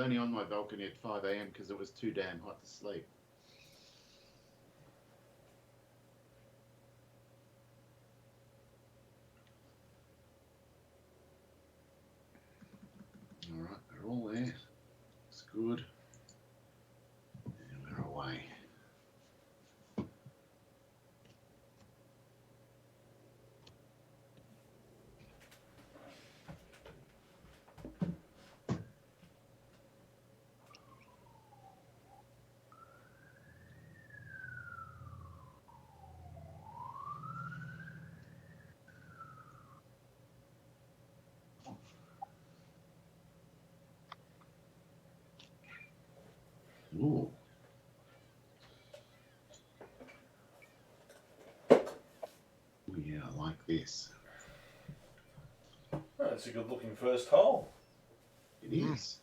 only on my balcony at 5 a.m. because it was too damn hot to sleep. All right, they're all there. It's good. And we're away. Ooh. Oh, yeah, I like this. Oh, that's a good looking first hole. It is.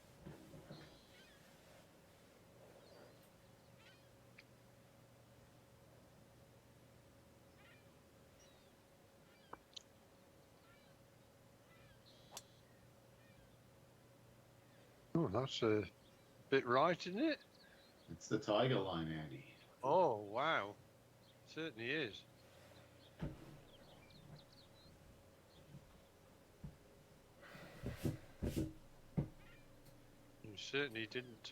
Oh, that's a bit right, isn't it? It's the tiger line, Andy. Oh, wow. Certainly is. You certainly didn't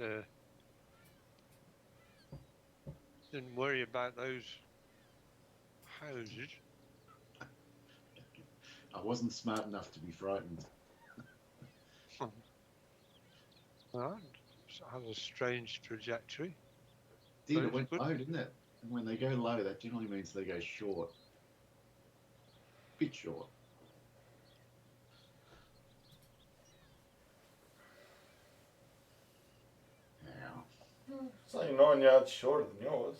worry about those houses. I wasn't smart enough to be frightened. Well, it has a strange trajectory. It went low, didn't it? And when they go low, that generally means they go short. Bit short. Yeah. It's only 9 yards shorter than yours.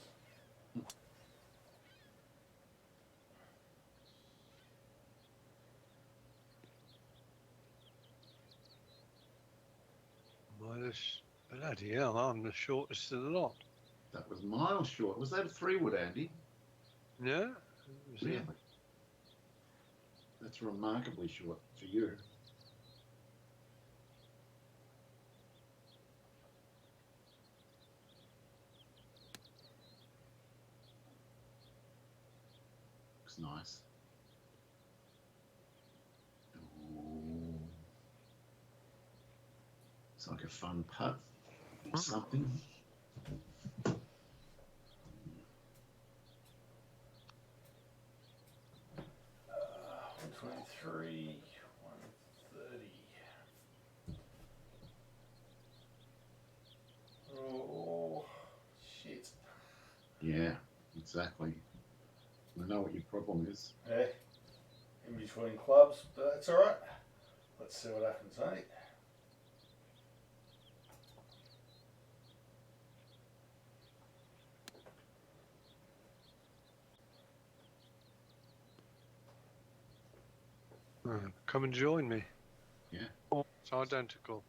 Bloody hell, I'm the shortest of the lot. That was miles short. Was that a 3-wood, Andy? Yeah? Really? That's remarkably short for you. Looks nice. Ooh. It's like a fun putt or something. 123, 130. Oh, shit. Yeah, exactly. I know what your problem is. Yeah, in between clubs, but that's alright. Let's see what happens, eh? Come and join me. Yeah. Oh, it's identical.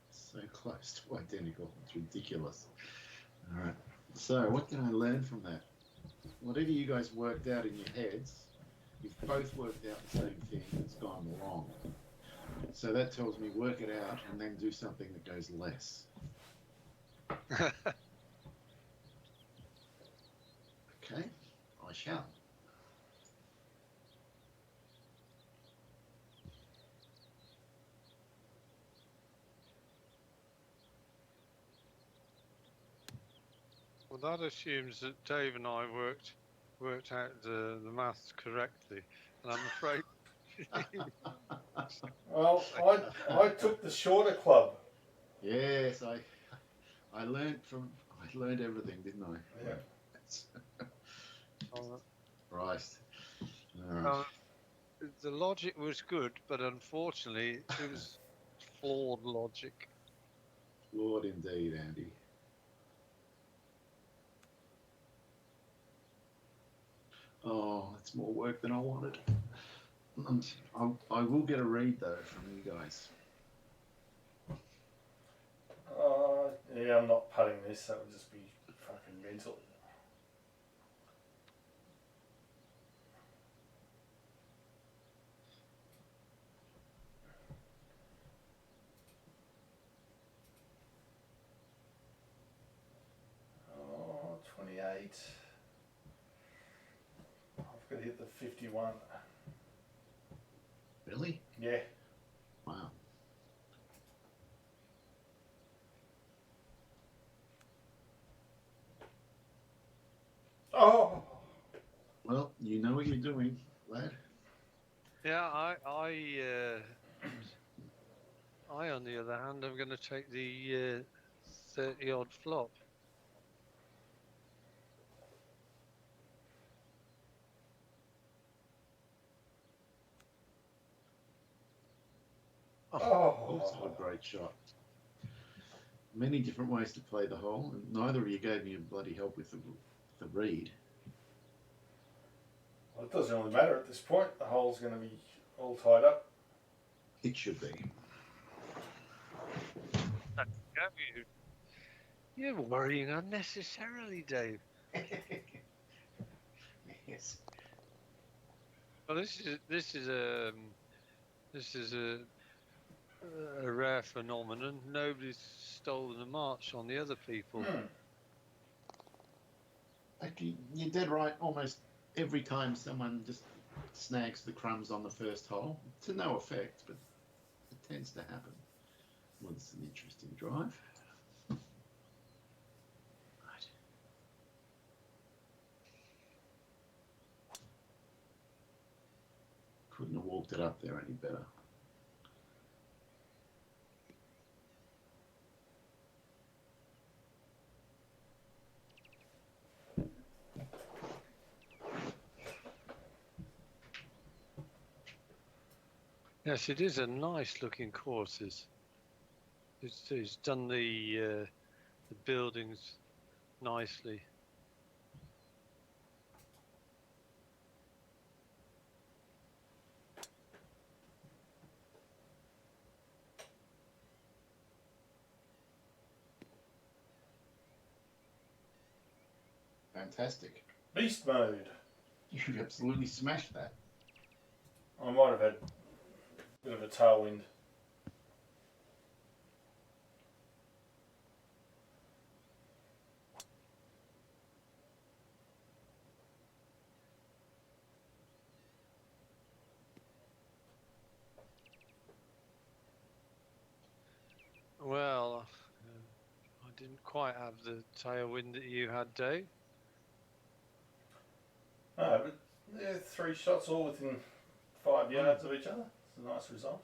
So close to identical. It's ridiculous. All right. So what can I learn from that? Whatever you guys worked out in your heads, you've both worked out the same thing that's gone wrong. So that tells me work it out and then do something that goes less. Okay, I shall. Well, that assumes that Dave and I worked out the maths correctly, and I'm afraid. Well, I took the shorter club. Yes, I learned everything, didn't I? Yeah. Christ. All right. The logic was good, but unfortunately, it was flawed logic. Flawed indeed, Andy. Oh, that's more work than I wanted. I will get a read though from you guys. Yeah, I'm not putting this. That would just be fucking mental. I've got to hit the 51. Really? Yeah. Wow. Oh! Well, you know what you're doing, lad. Yeah, I on the other hand, I'm going to take the 30 odd flop. Also a Oh! great shot. Many different ways to play the hole, and neither of you gave me a bloody help with the read. Well, it doesn't really matter at this point. The hole's going to be all tied up. It should be. You're worrying unnecessarily, Dave. Yes. Well, this is a rare phenomenon. Nobody's stolen a march on the other people. Actually, you're dead right. Almost every time someone just snags the crumbs on the first hole, to no effect, but it tends to happen. Well, it's an interesting drive. Right. Couldn't have walked it up there any better. Yes, it is a nice looking course. It's done the buildings nicely. Fantastic. Beast mode. You absolutely smashed that. I might have had a bit of a tailwind. Well, I didn't quite have the tailwind that you had, Dave. No, but yeah, 3 shots all within 5 yards of each other. It's a nice result.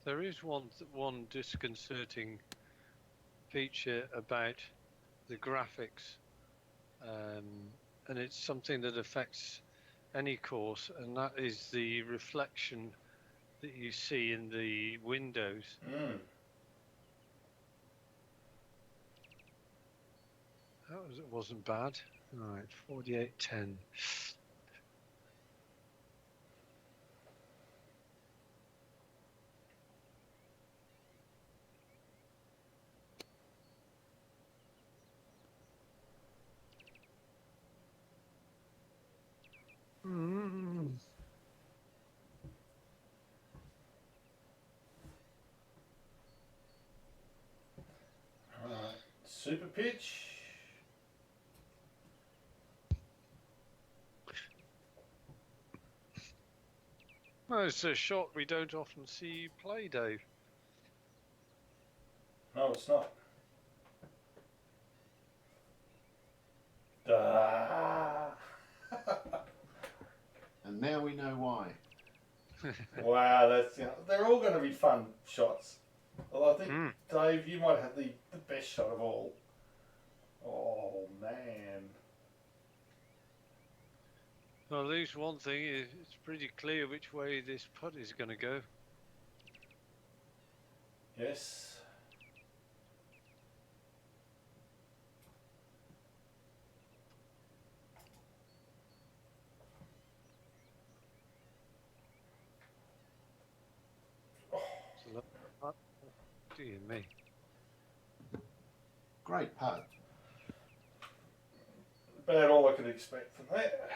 There is one disconcerting feature about the graphics, and it's something that affects any course, and that is the reflection that you see in the windows. It wasn't bad. Right, 48.10. Alright, super pitch. Well, it's a shot we don't often see you play, Dave. No, it's not. Ah. And now we know why. Wow, that's they're all going to be fun shots. Well, I think Dave, you might have the best shot of all. Oh man! Well, at least one thing is it's pretty clear which way this putt is going to go. Yes. Dear me. Great putt. About all I could expect from that.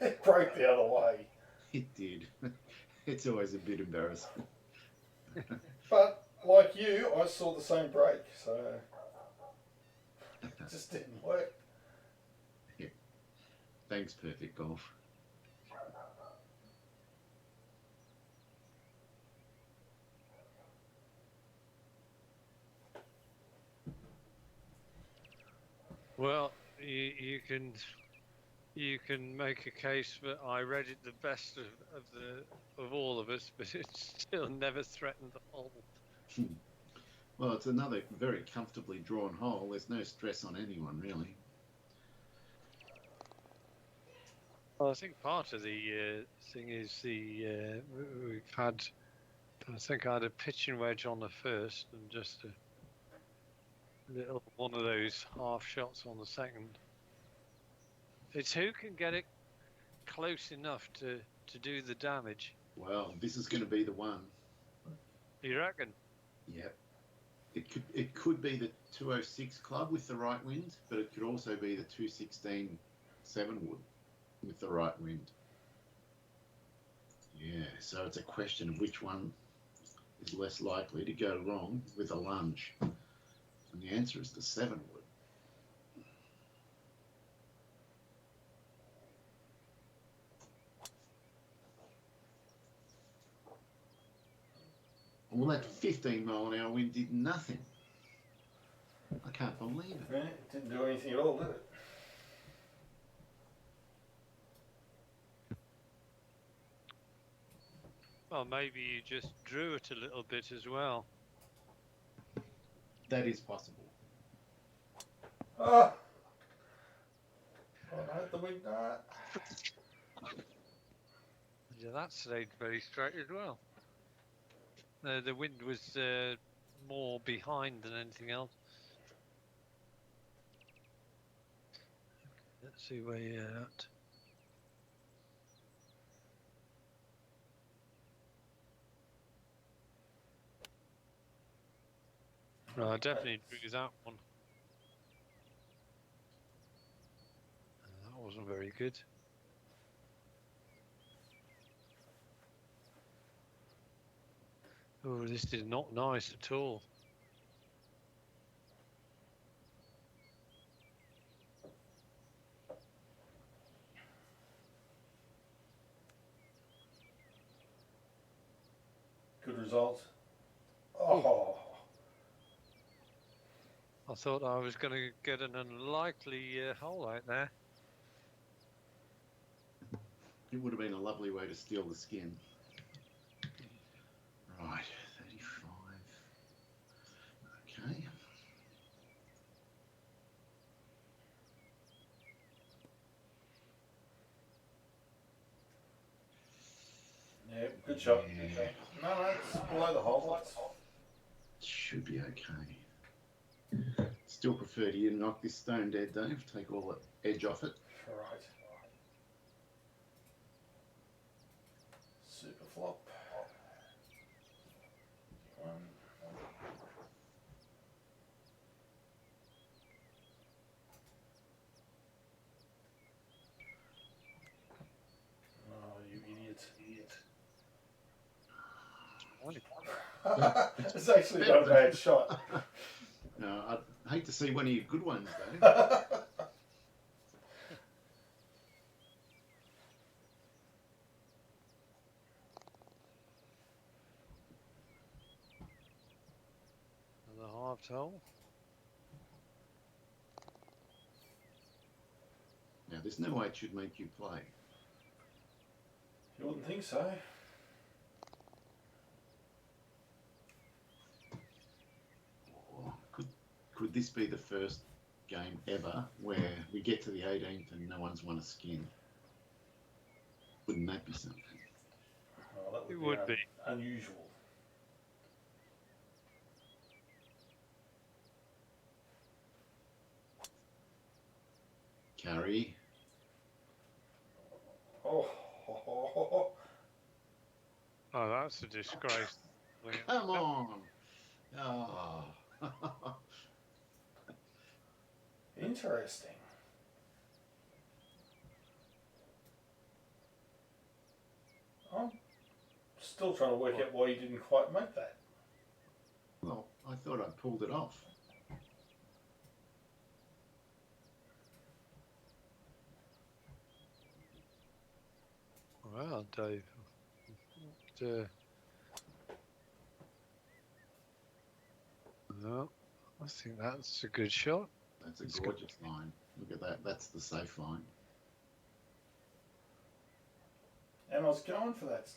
It broke the other way. It did. It's always a bit embarrassing. But like you, I saw the same break, so it just didn't work. Yeah. Thanks, Perfect Golf. Well, you can make a case that I read it the best of all of us, but it still never threatened the hole. Well, it's another very comfortably drawn hole. There's no stress on anyone, really. Well, I think part of the thing is we've had. I think I had a pitching wedge on the first and just a little one of those half shots on the second. It's who can get it close enough to do the damage. Well, this is going to be the one. You reckon? Yep. It could be the 206 club with the right wind, but it could also be the 216 7 wood with the right wind. Yeah, so it's a question of which one is less likely to go wrong with a lunge. And the answer is the 7 wood. Well, that 15-mile-an-hour wind did nothing. I can't believe it. Yeah, it didn't do anything at all, did it? Well, maybe you just drew it a little bit as well. That is possible. Oh! Oh no, the wind, no. Yeah, that stayed very straight as well. The wind was more behind than anything else. Let's see where you're at. No, I definitely drew that one. That wasn't very good. Oh, this is not nice at all. Good result. Oh. I thought I was going to get an unlikely hole out there. It would have been a lovely way to steal the skin. Right, 35. Okay. Yeah, good shot. Yeah. Good shot. No, it's below the hole. Should be okay. Still prefer to you knock this stone dead, Dave. Take all the edge off it. Right. Super flop. One. Oh, you idiot. It's actually not a bad shot. No, I'd hate to see one of your good ones, though. The half hole. Now, there's no way it should make you play. You wouldn't think so. Could this be the first game ever where we get to the 18th and no one's won a skin? Wouldn't that be something? Oh, that It would would be. unusual. Carrie. Oh, ho, ho, ho, ho. Oh, that's a disgrace. Come on. Oh. Interesting. I'm still trying to work out why you didn't quite make that. Well, I thought I pulled it off. Well, Dave. No, I think that's a good shot. That's a It's gorgeous line. Look at that. That's the safe line. And I was going for that,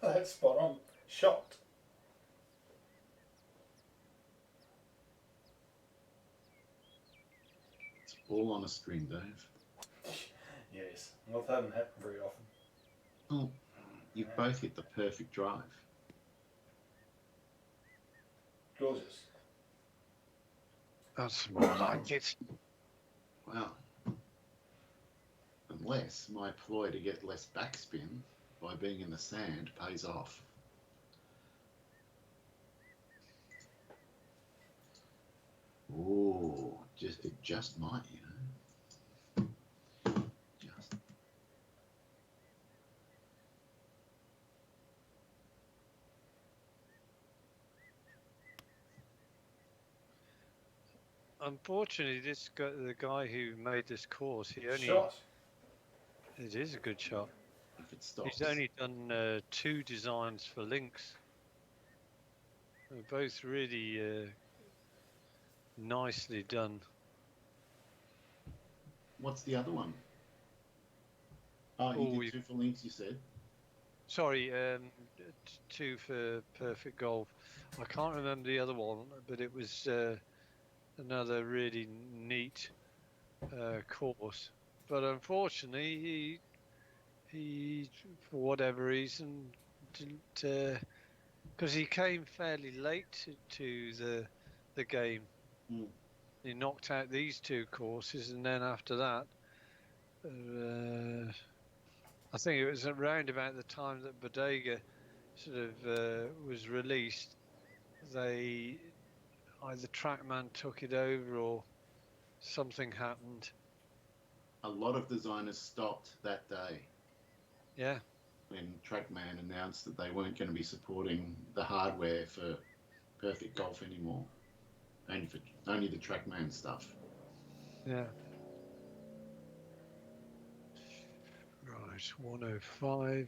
that spot on shot. It's all on a string, Dave. Yes, well, that doesn't happen very often. Well, you've both hit the perfect drive. Gorgeous. That's more like it. Wow. Unless my ploy to get less backspin by being in the sand pays off. Oh, it just might, you know. Just. Unfortunately, the guy who made this course, Shot. it is a good shot. If it stops. He's only done 2 designs for links. They're both really nicely done. What's the other one? Oh, he did 2 for links, you said? Sorry, 2 for perfect golf. I can't remember the other one, but it was another really neat course. But unfortunately, he for whatever reason didn't, because he came fairly late to the game. Mm. He knocked out these 2 courses, and then after that, I think it was around about the time that Bodega sort of was released. Either TrackMan took it over or something happened. A lot of designers stopped that day. Yeah. When TrackMan announced that they weren't going to be supporting the hardware for Perfect Golf anymore. Only the TrackMan stuff. Yeah. Right, 105.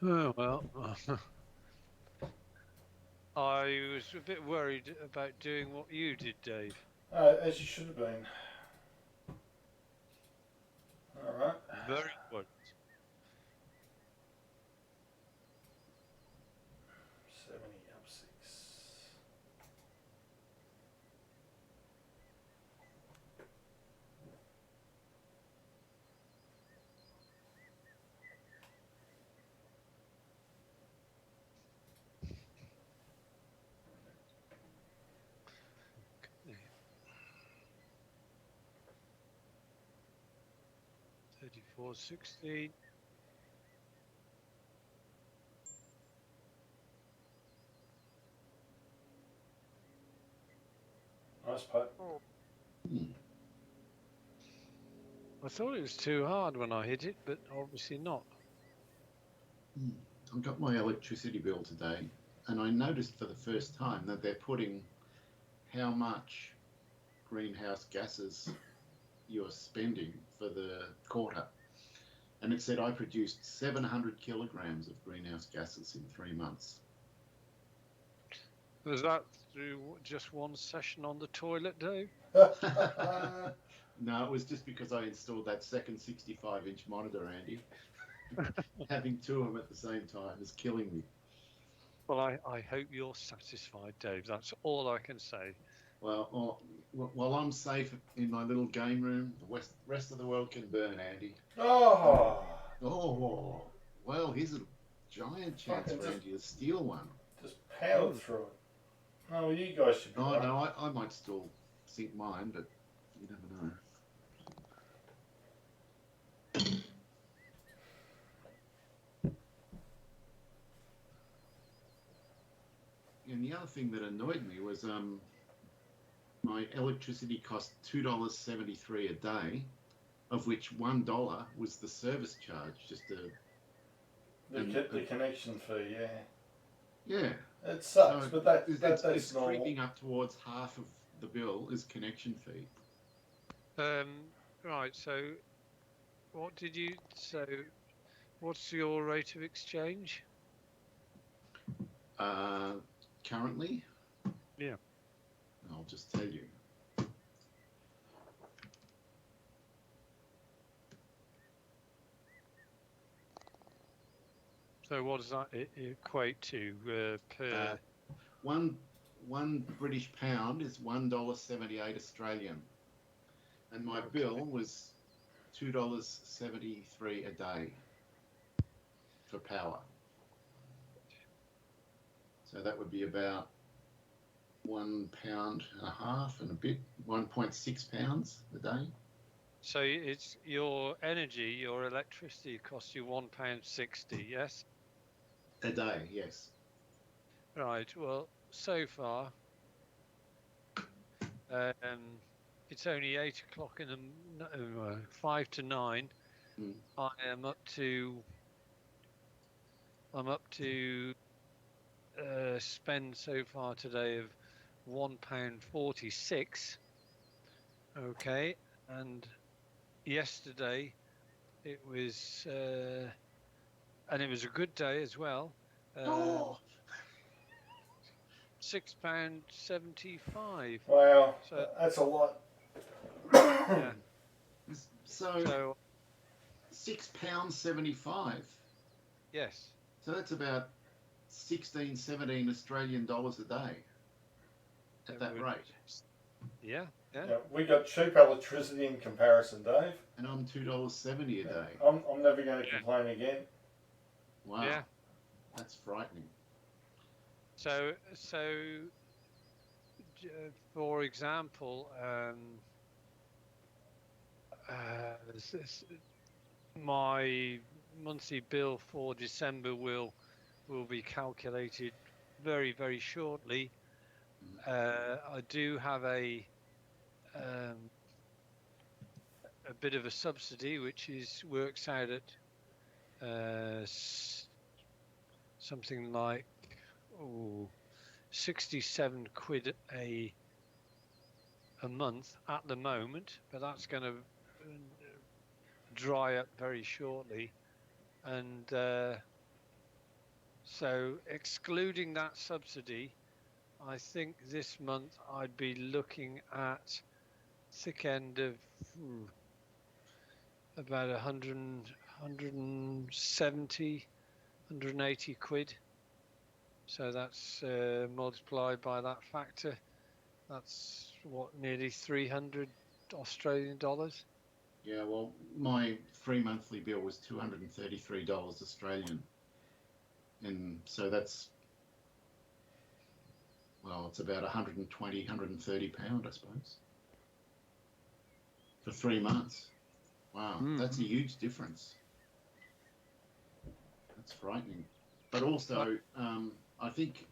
Oh, well. I was a bit worried about doing what you did, Dave. As you should have been. All right. Very worried. 70 up 6. Okay. 34.16. Nice putt. I thought it was too hard when I hit it, but obviously not. I got my electricity bill today, and I noticed for the first time that they're putting how much greenhouse gases you're spending for the quarter. And it said I produced 700 kilograms of greenhouse gases in 3 months. Was that through just one session on the toilet, Dave? No, it was just because I installed that second 65-inch monitor, Andy. Having two of them at the same time is killing me. Well, I hope you're satisfied, Dave. That's all I can say. Well, while I'm safe in my little game room, the rest of the world can burn, Andy. Oh. Oh, well, here's a giant chance for Andy to steal one. Just powered through it. Oh, well, you guys should be Oh, right. no, I might still sink mine, but you never know. And the other thing that annoyed me was my electricity cost $2.73 a day, of which $1 was the service charge, just The connection fee, yeah. It sucks, So but that's it's normal. creeping up towards half of the bill is connection fee. Right. So, what did you? So, what's your rate of exchange? Currently, Yeah. I'll just tell you. So, what does that equate to per? One British pound is $1.78 Australian, and my bill was $2.73 a day for power. So that would be about £1.50 and a bit, 1.6 pounds a day. So it's your energy, your electricity costs you £1.60, yes? A day, yes. Right. Well, so far, it's only 8 o'clock in the 5 to 9. I am up to. I'm up to spend so far today of £1.46. Okay, and yesterday it was, and it was a good day as well. £6.75. Wow, So that's a lot. yeah. So £6.75. Yes. So that's about 16, 17 Australian dollars a day at that rate. Yeah. We got cheap electricity in comparison, Dave. And I'm $2.70 a day. I'm never going to complain again. Wow. Yeah. That's frightening. So for example, my monthly bill for December will be calculated very, very shortly. I do have a bit of a subsidy, which works out at something like 67 quid a month at the moment, but that's going to dry up very shortly, and so excluding that subsidy, I think this month I'd be looking at thick end of about 170, 180 quid. So that's multiplied by that factor. That's what, nearly 300 Australian dollars. Yeah, well, my free monthly bill was $233 Australian. And so that's, well, it's about 120, 130 pound, I suppose, for 3 months. Wow, that's a huge difference. That's frightening. But also, I think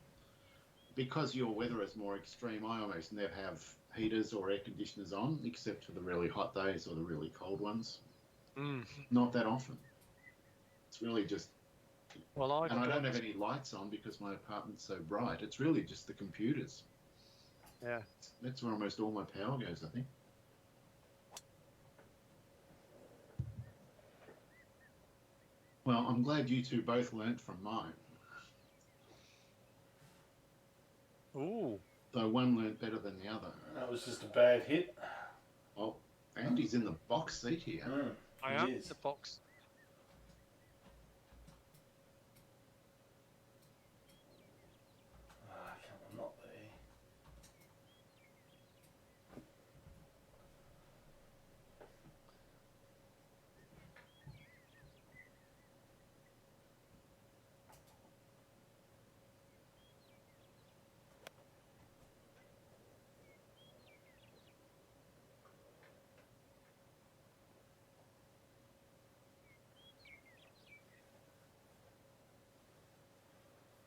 because your weather is more extreme, I almost never have heaters or air conditioners on, except for the really hot days or the really cold ones. Not that often. It's really just... Well, and I don't have any lights on because my apartment's so bright. It's really just the computers. Yeah. That's where almost all my power goes, I think. Well, I'm glad you two both learnt from mine. Oh, Though one learnt better than the other. That was just a bad hit. Oh, Andy's in the box seat here. I He am is. the box. Ah, come on, not there.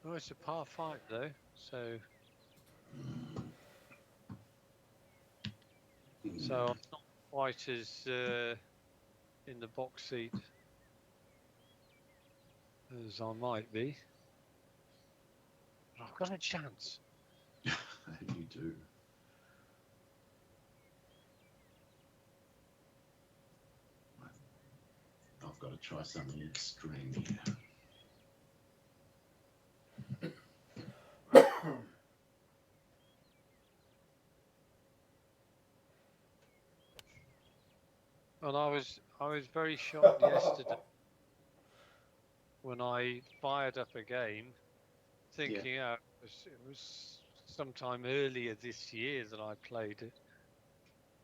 Oh, it's a par 5 though, so I'm not quite as in the box seat as I might be. But I've got a chance. You do. I've got to try something extreme here. And I was very shocked yesterday when I fired up a game, thinking it was sometime earlier this year that I played it,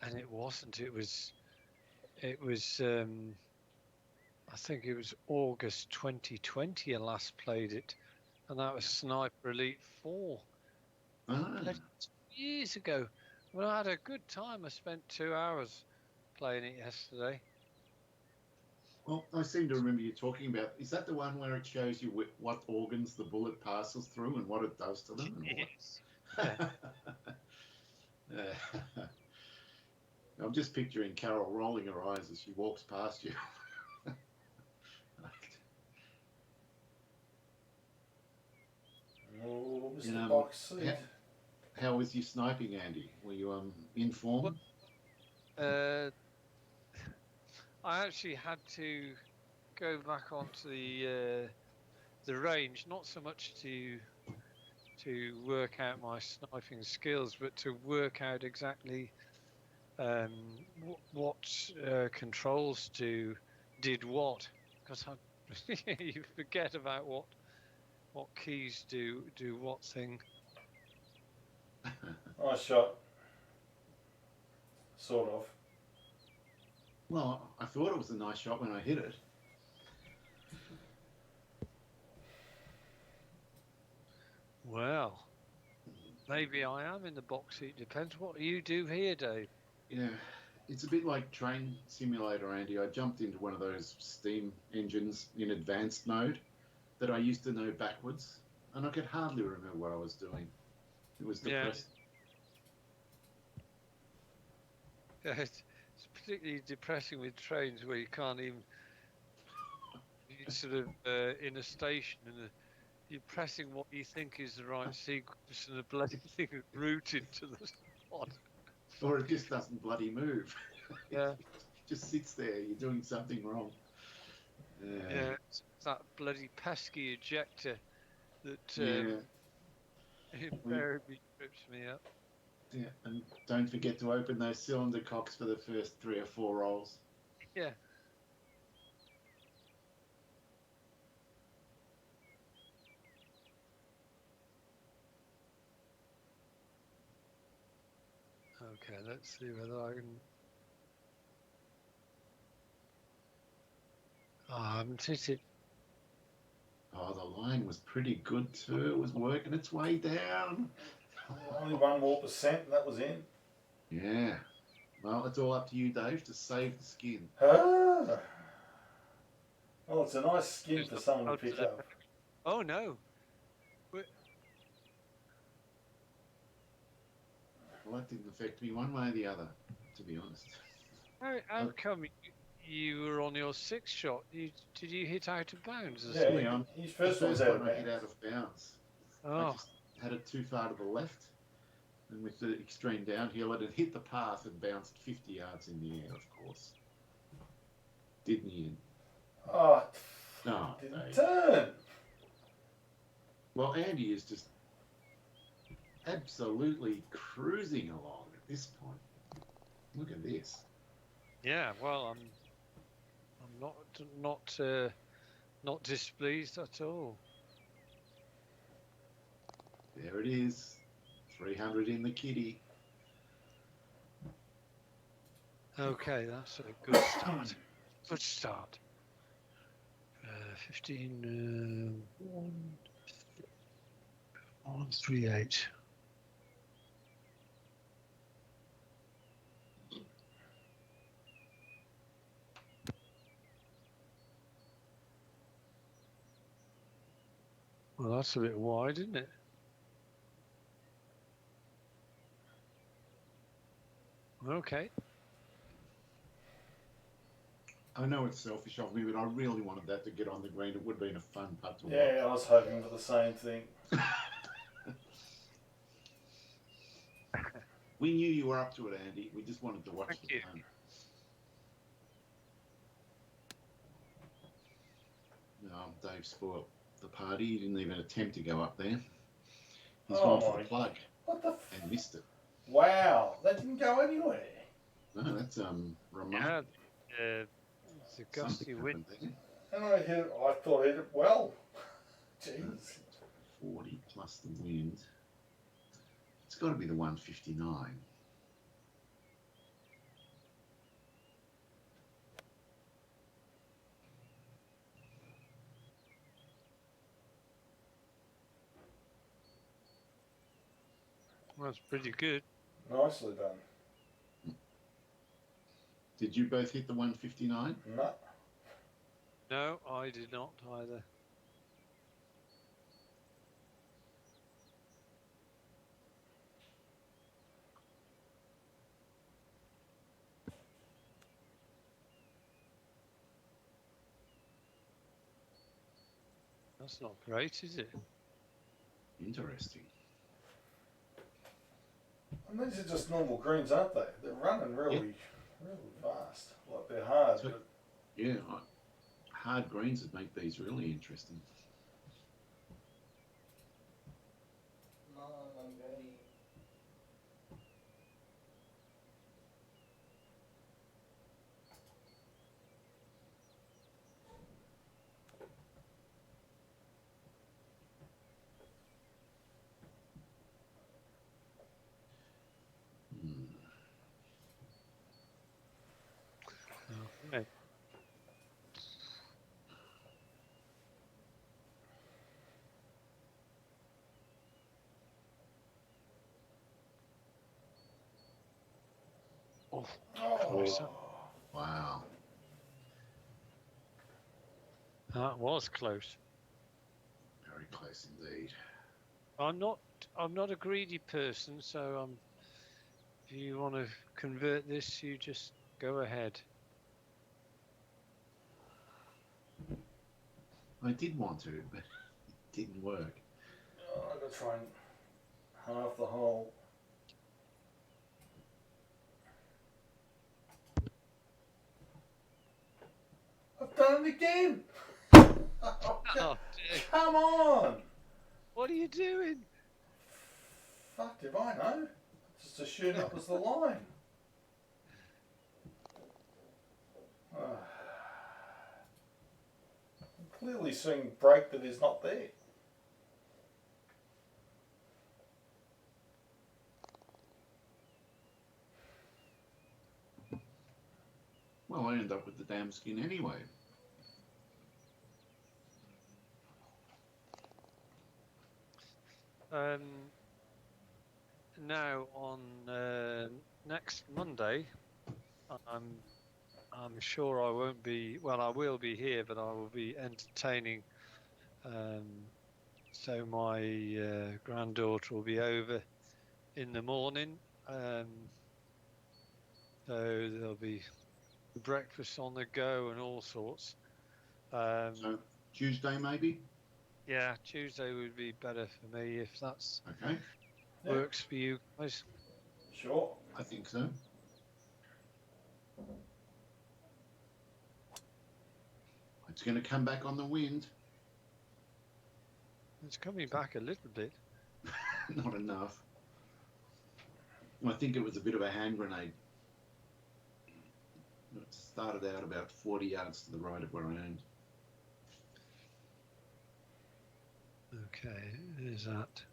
and it wasn't. It was I think it was August 2020 I last played it, and that was Sniper Elite 4. Played it 2 years ago. Well, I had a good time. I spent 2 hours playing it yesterday. Well, I seem to remember you talking about. Is that the one where it shows you what organs the bullet passes through and what it does to them? And Yes. I'm just picturing Carol rolling her eyes as she walks past you. Oh, Mr. Box seat. How was your sniping, Andy? Were you in form? Well, I actually had to go back onto the range, not so much to work out my sniping skills, but to work out exactly what controls did what, because you forget about what keys do what thing. Nice shot. Sort of. Well, I thought it was a nice shot when I hit it. Well, maybe I am in the box seat. Depends what you do here, Dave. Yeah, it's a bit like Train Simulator, Andy. I jumped into one of those steam engines in advanced mode that I used to know backwards, and I could hardly remember what I was doing. It was depressing. Yeah, it's particularly depressing with trains where you can't even. You're sort of in a station and you're pressing what you think is the right sequence, and the bloody thing is routed to the spot. Or it just doesn't bloody move. Yeah. It just sits there. You're doing something wrong. Yeah, it's that bloody pesky ejector that invariably trips me up. Yeah, and don't forget to open those cylinder cocks for the first 3 or 4 rolls. Yeah. Okay, let's see whether I can. Oh, I haven't hit it. Oh, the line was pretty good too. It was working its way down. Only 1 more percent, and that was in. Yeah. Well, it's all up to you, Dave, to save the skin. Ah. Well, it's a nice skin for someone to pick up. Oh no. Well, that didn't affect me one way or the other, to be honest. How come you were on your 6th shot? Did you hit out of bounds? Yeah, his first one's out of bounds. I hit out of bounds. Oh. I just had it too far to the left, and with the extreme downhill, it had hit the path and bounced 50 yards in the air, of course. Didn't you? Oh, No, didn't turn. Well, Andy is just absolutely cruising along at this point. Look at this. Yeah, well, I'm not displeased at all. There it is. 300 in the kitty. Okay, that's a good start. Good start. 15, 138. Well, that's a bit wide, isn't it? Okay. I know it's selfish of me, but I really wanted that to get on the green. It would have been a fun putt to watch. Yeah, I was hoping for the same thing. We knew you were up to it, Andy. We just wanted to watch Thank the you. fun. Dave spoiled the party. He didn't even attempt to go up there. He's gone for the plug. What the? And missed it. Wow, that didn't go anywhere. No, that's remarkable. Yeah, it's a gusty wind. And I thought it well. Jeez. 40 plus the wind. It's got to be the 159. Well, that's pretty good. Nicely done. Did you both hit the 159? No. No, I did not either. That's not great, is it? Interesting. And these are just normal greens, aren't they? They're running really fast. Like they're hard. So, yeah, hard greens would make these really interesting. Okay. Oh, Wow. that was close. Very close indeed. I'm not a greedy person, so if you want to convert this, you just go ahead. I did want to, but it didn't work. I've got to try and halve the hole. I've done it again! Oh, dear. Come on! What are you doing? Fuck, if I know. Just assume that was the line. I'm clearly seeing break that is not there. Well, I ended up with the damn skin anyway. Now on next Monday, I'm sure I won't be. Well, I will be here, but I will be entertaining. So my granddaughter will be over in the morning. So there'll be breakfast on the go and all sorts. So Tuesday maybe? Yeah, Tuesday would be better for me if that's Okay. works for you guys. Sure. I think so. It's going to come back on the wind. It's coming back a little bit. Not enough. I think it was a bit of a hand grenade. It started out about 40 yards to the right of where I aimed. Okay, there's that.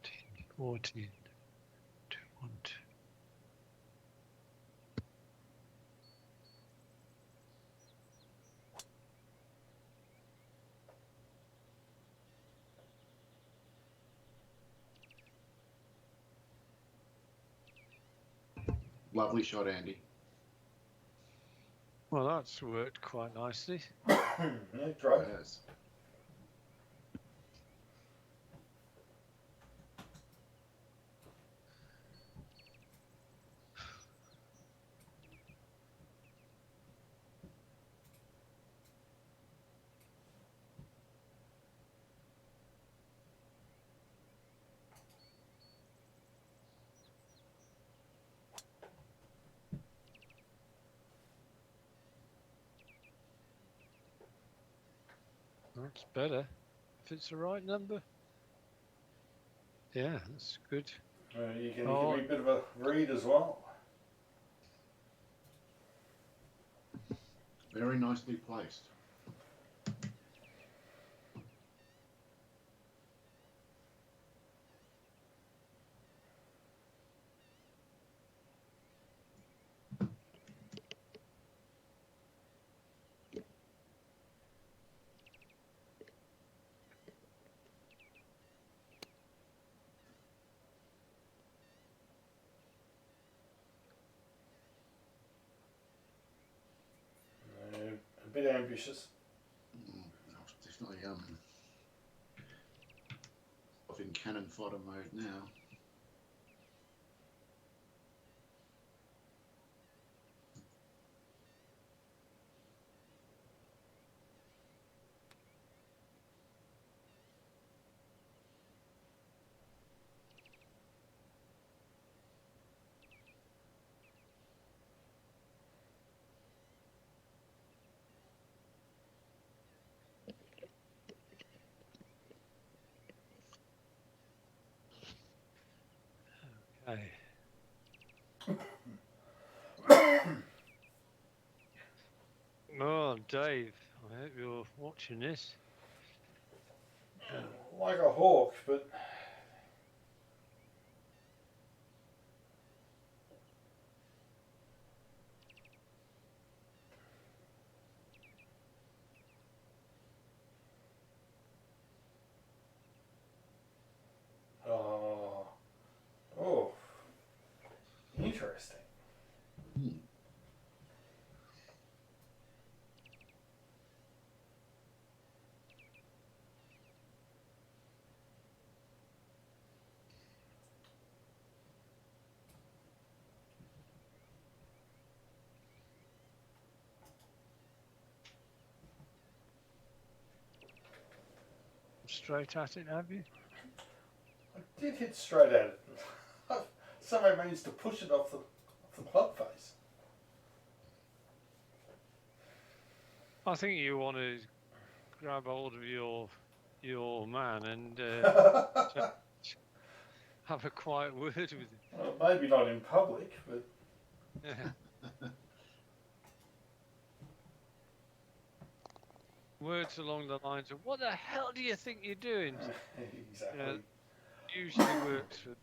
Ten, 14, 2, 1, 2. Lovely shot, Andy. Well, that's worked quite nicely. Yeah, great. Yes. That's better. If it's the right number. Yeah, that's good. You can Oh. give me a bit of a read as well. Very nicely placed. A bit ambitious. I was definitely off in cannon fodder mode now. Okay. Oh, Dave, I hope you're watching this. Like a hawk, but oh, interesting. Straight at it, have you? I did hit straight at it. Somehow managed to push it off the club face. I think you want to grab hold of your man and have a quiet word with him. Well, maybe not in public, but Yeah. Words along the lines of "What the hell do you think you're doing?" exactly. Usually works for.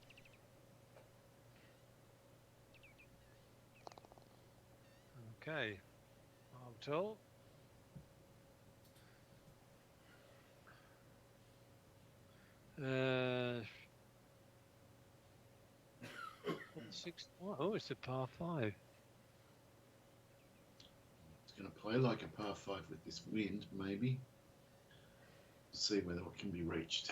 Okay, I'm told. Oh, it's a par 5. It's going to play like a par 5 with this wind, maybe. See whether it can be reached.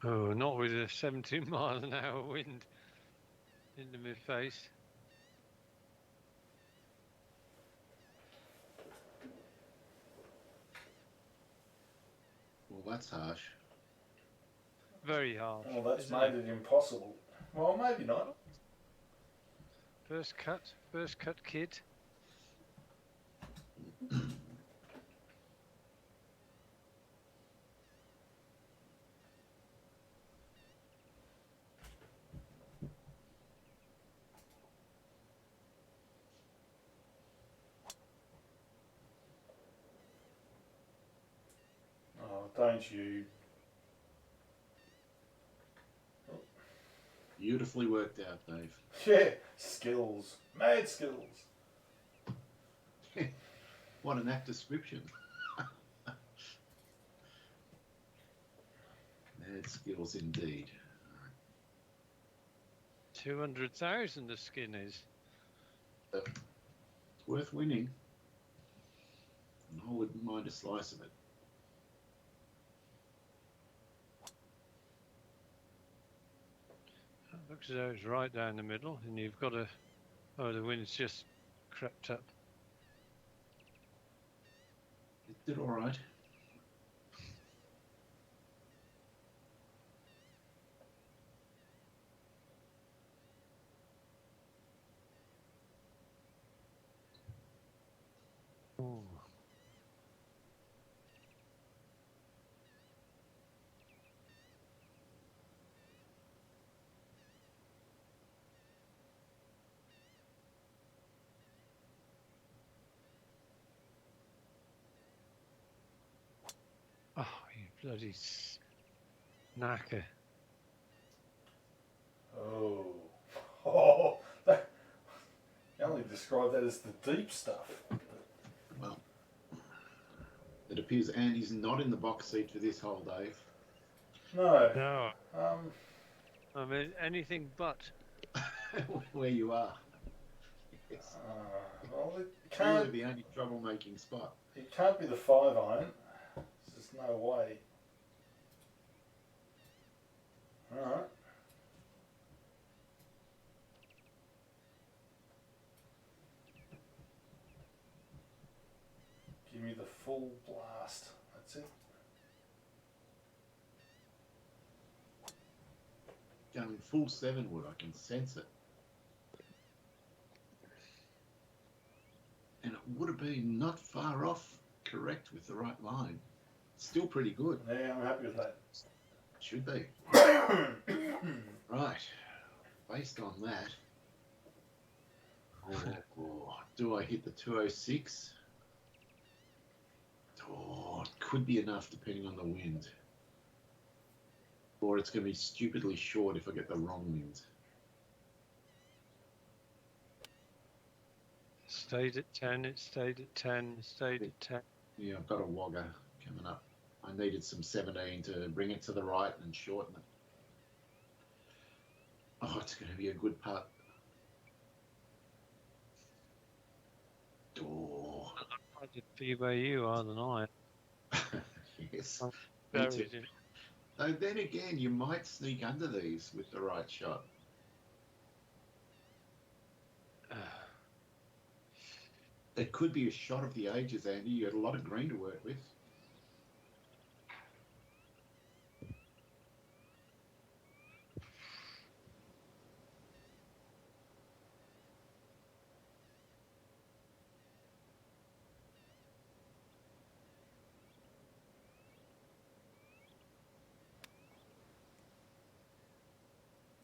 Oh, not with a 17-mile-an-hour wind into my face. Well, that's harsh. Very harsh. Oh, that's isn't made it impossible. Well, maybe not. First cut, kid. Oh, don't you? Beautifully worked out, Dave. Yeah, skills. Mad skills. What an apt description. Mad skills indeed. 200,000 the skin is. It's worth winning. And I wouldn't mind a slice of it. Looks as though it's right down the middle, and you've got a. Oh, the wind's just crept up. It did all right. Ooh. Oh, you bloody knacker. Oh. Oh. That, you only describe that as the deep stuff. Well, it appears Andy's not in the box seat for this hole, Dave. No. No. Um. I mean, anything but. Where you are. Yes. Well, it Really can't. the only troublemaking spot. It can't be the 5-iron. There's no way. All right. Give me the full blast. That's it. Going full 7 wood, I can sense it. And it would have been not far off correct with the right line. Still pretty good. Yeah, I'm happy with that. Should be. Right. Based on that, do I hit the 206? Oh, it could be enough depending on the wind. Or it's going to be stupidly short if I get the wrong wind. Stayed at 10, it stayed at 10, stayed at 10. Yeah, I've got a wogger coming up. I needed some 17 to bring it to the right and shorten it. Oh, it's going to be a good putt. Oh. I'd be where you are than I. Yes. I'm Me buried too. in- Though then again, you might sneak under these with the right shot. It could be a shot of the ages, Andy. You had a lot of green to work with.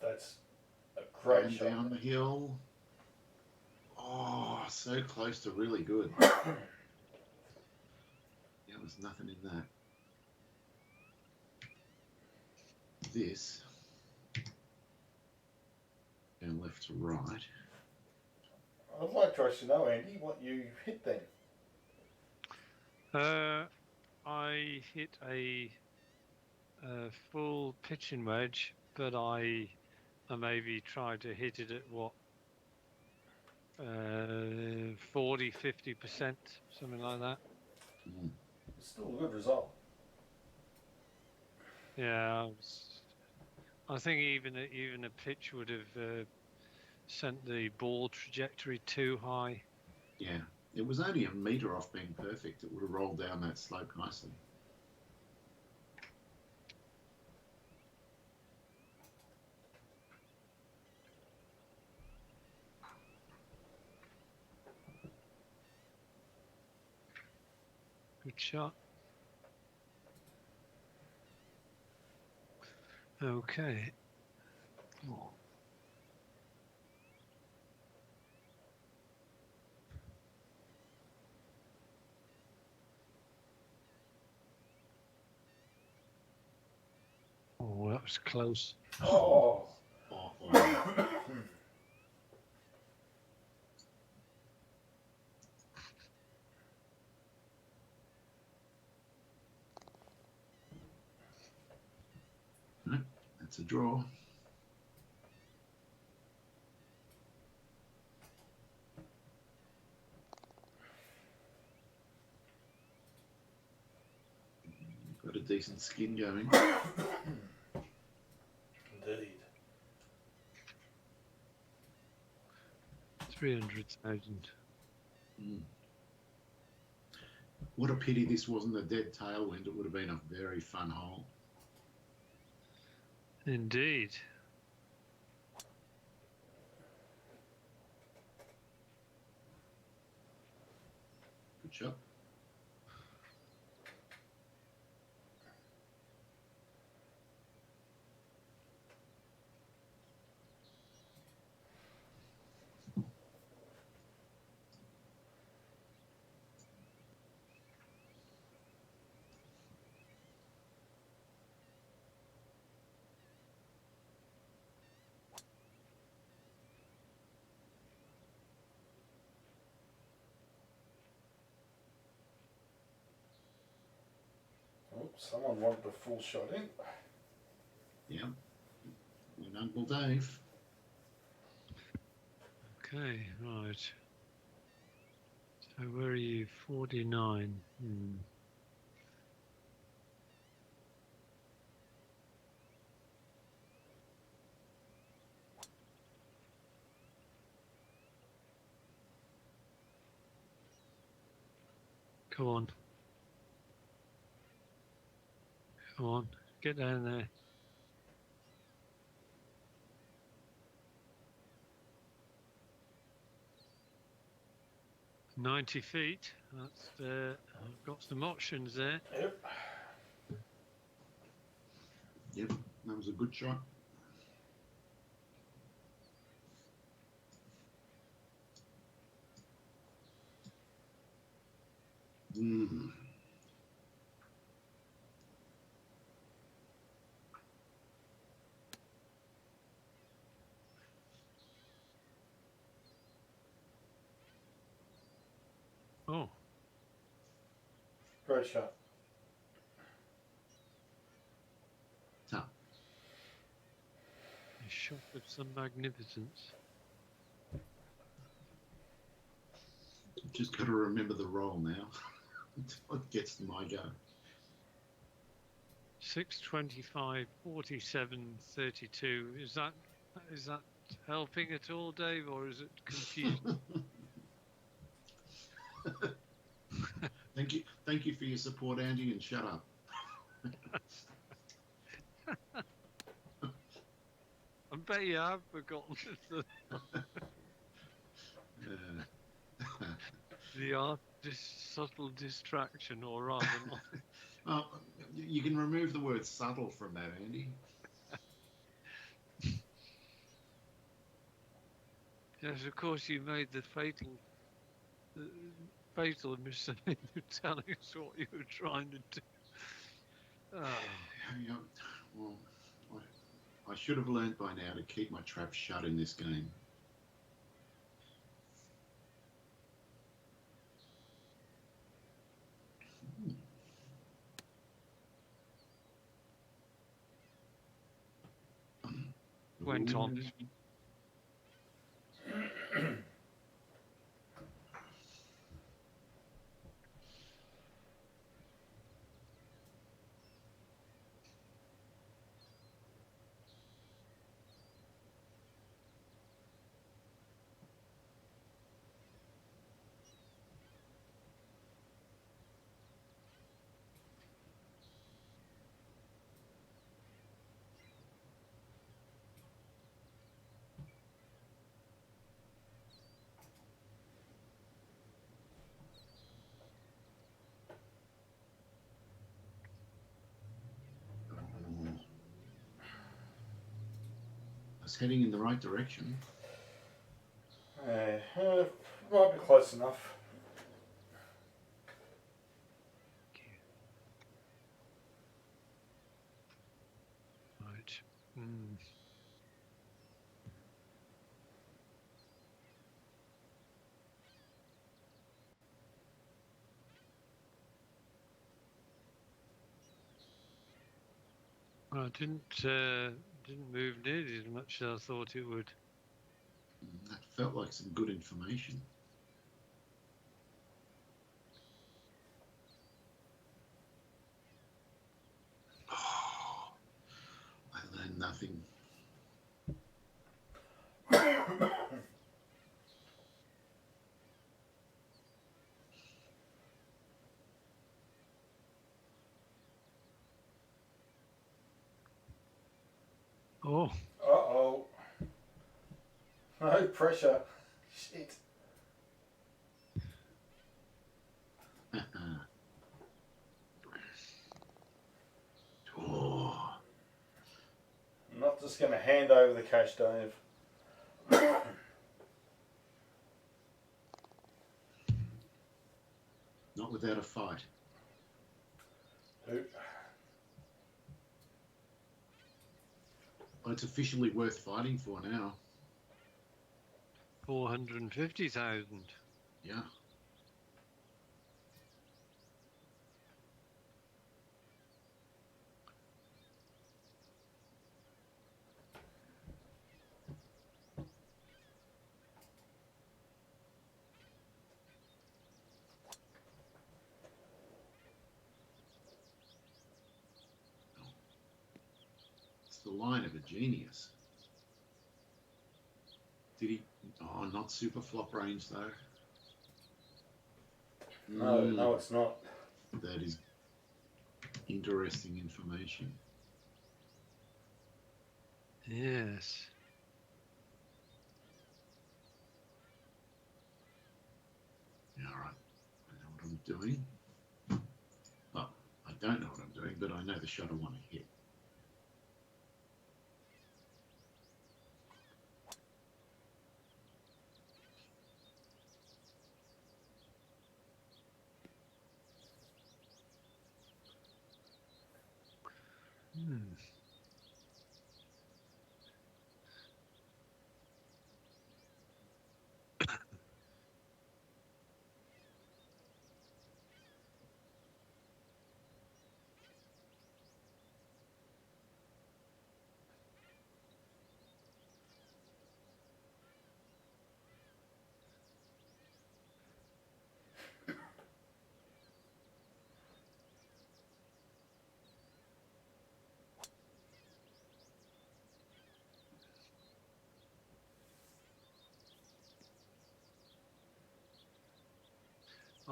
That's a great And shot. down the hill. Oh, so close to really good. There was nothing in that. This. And left to right. I'd like to actually know, Andy, what you hit then. I hit a full pitching wedge, but I maybe tried to hit it at what 40-50%, something like that. Mm. It's still a good result. Yeah, I think even a pitch would have sent the ball trajectory too high. Yeah. It was only a metre off being perfect. It would have rolled down that slope nicely. Good shot. Okay. Oh. Oh, that was close. Oh. Oh. That's a draw. Got a decent skin going. Indeed. 300,000. What a pity this wasn't a dead tailwind. It would have been a very fun hole. Indeed. Good shot. Oh, someone wanted a full shot in. Yeah. And Uncle Dave. Okay, right. So where are you? 49. Come on. Come on. Get down there. "90 feet. That's I've got some options there. Yep. Yep, that was a good shot. Oh, Great shot. Tough. a shot of some magnificence. Just got to remember the roll now until it gets to my go. 625, 47, 32. Is that helping at all, Dave, or is it confusing? Thank you for your support, Andy, and shut up. I bet you have forgotten the art, this subtle distraction, or rather not. Oh, you can remove the word subtle from that, Andy. Yes, of course, you made the fatal mistake of telling us what you were trying to do. Yeah, well, I should have learned by now to keep my trap shut in this game. Went on. was heading in the right direction. Might be close enough. Right. Mm. Well, it didn't move nearly as much as I thought it would. That felt like some good information. Oh, I learned nothing. Oh, Uh-oh. No pressure. Shit. Oh, I'm not just going to hand over the cash, Dave. not without a fight. Who? Well, it's officially worth fighting for now. 450,000. Yeah. It's the line of a genius. Did he? Oh, not super flop range though. No, it's not. That is interesting information. Yes. Yeah, all right. I know what I'm doing. Well, I don't know what I'm doing, but I know the shot I want to hit. Hmm.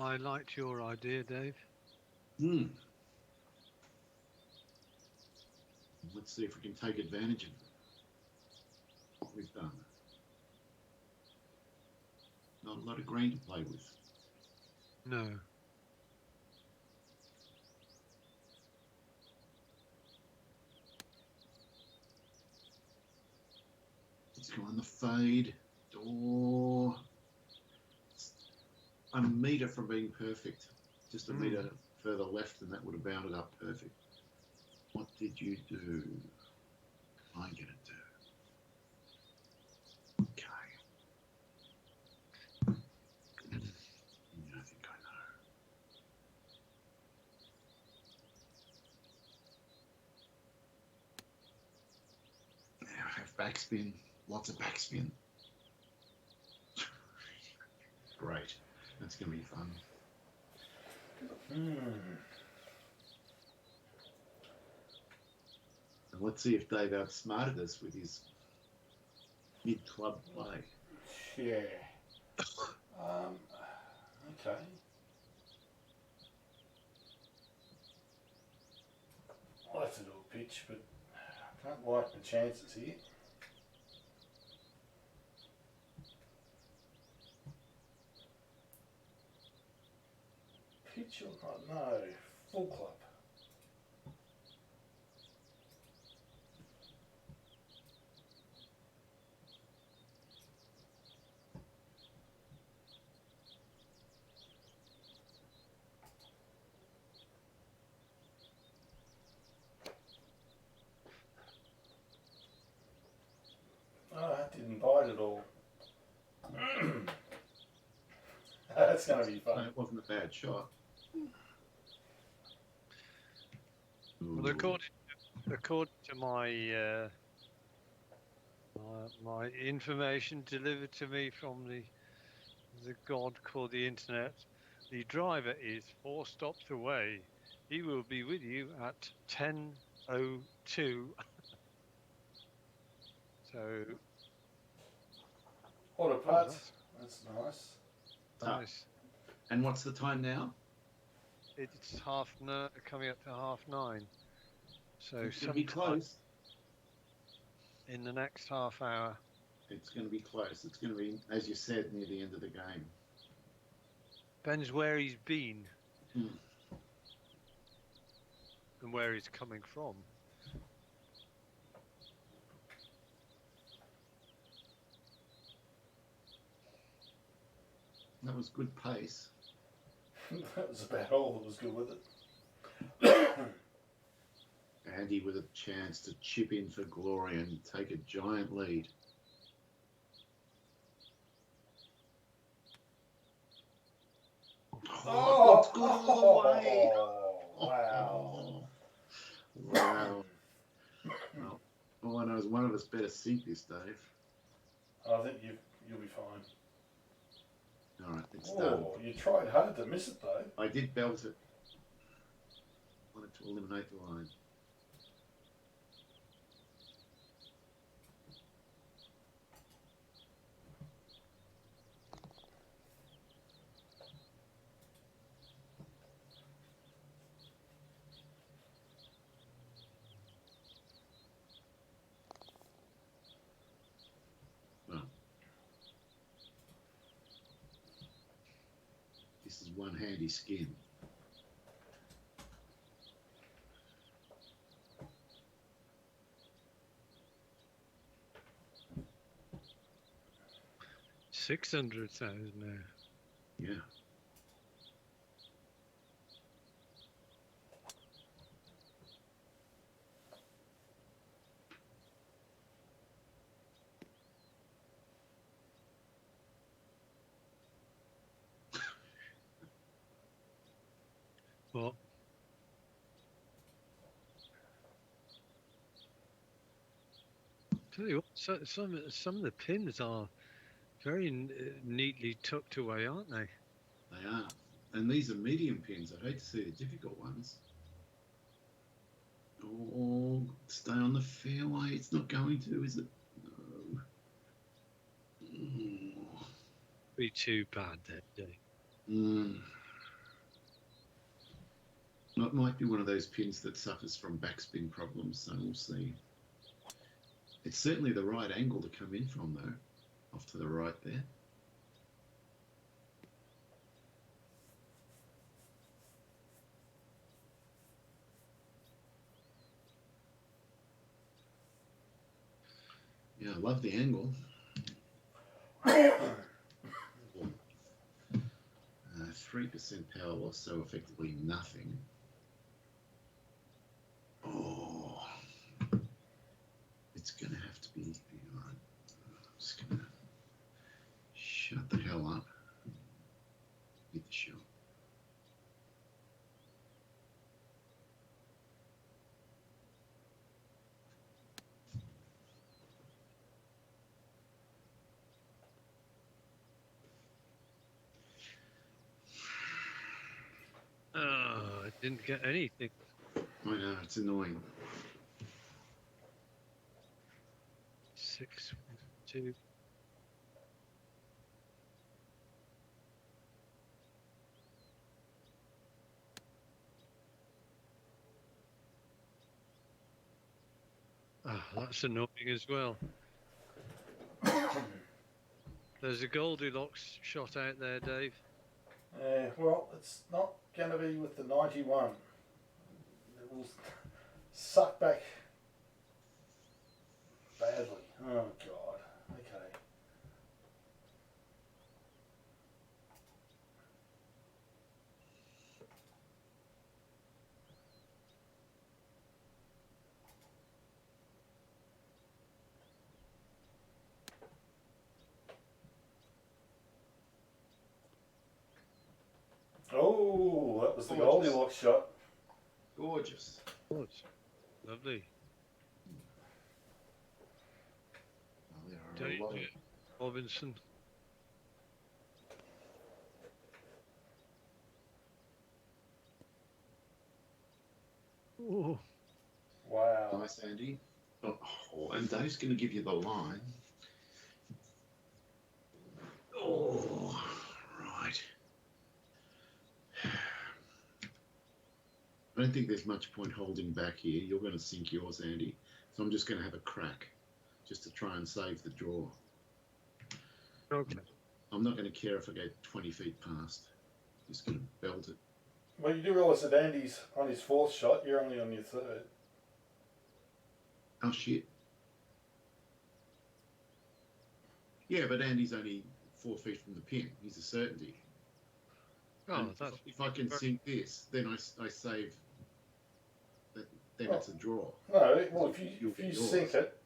I liked your idea, Dave. Let's see if we can take advantage of what we've done. Not a lot of green to play with. No. Let's go on the fade. Oh, it's a metre from being perfect. Just a metre further left and that would have bounded up perfect. What did you do? I'm going to do. Okay. Yeah, I think I know. Now I have backspin. Lots of backspin. Great. That's going to be fun. And let's see if Dave outsmarted us with his mid-club play. Yeah. Okay. I'll have to do a pitch, but I don't like the chances here. Pitch or not? No. Full club. hate it all. That's going to be fun. It wasn't a bad shot. Well, according to my my information delivered to me from the god called the internet, the driver is 4 stops away. He will be with you at 10:02. So. What a putt. That's nice. Nice. And what's the time now? It's coming up to 9:30. So It's going to be close. In the next half hour. It's going to be close. It's going to be, as you said, near the end of the game. Depends where he's been. Hmm. And where he's coming from. That was good pace. That was about all that was good with it. Andy with a chance to chip in for glory and take a giant lead. Oh, it's good all the way. Wow. Wow. Well, all I know is one of us better sink this, Dave. I think you'll be fine. All right, it's done. You tried hard to miss it, though. I did belt it. Wanted to eliminate the line. This is one handy skin. $600,000 now. Yeah. Well, tell you what, some of the pins are very neatly tucked away, aren't they? They are. And these are medium pins. I hate to see the difficult ones. Oh, stay on the fairway. It's not going to, is it? No. Oh. Be too bad that day. It might be one of those pins that suffers from backspin problems, so we'll see. It's certainly the right angle to come in from, though. Off to the right there. Yeah, I love the angle. 3% power loss, so effectively nothing. Oh, it's going to have to be. All right. I'm just going to shut the hell up. Hit the shot. Oh, I didn't get anything. I know, it's annoying. 6, 2. Ah, that's annoying as well. There's a Goldilocks shot out there, Dave. Well, it's not going to be with the 91. It will suck back badly. Oh, God. Okay. was the Gorgeous. Goldilocks shot. Gorgeous. Oh, it's lovely. Oh, there are a lot of... Danger Robinson. Oh, Wow. Nice, Andy. Oh, and Dave's going to give you the line. Oh, right. I don't think there's much point holding back here. You're going to sink yours, Andy. So I'm just going to have a crack just to try and save the draw. okay. I'm not going to care if I go 20 feet past. Just going to belt it. Well, you do realise that Andy's on his fourth shot. You're only on your third. Oh, shit. Yeah, but Andy's only 4 feet from the pin. He's a certainty. Oh, And that's if I can sink this, then I save. Then it's a draw. No, well, if You'll you get yours. sink it,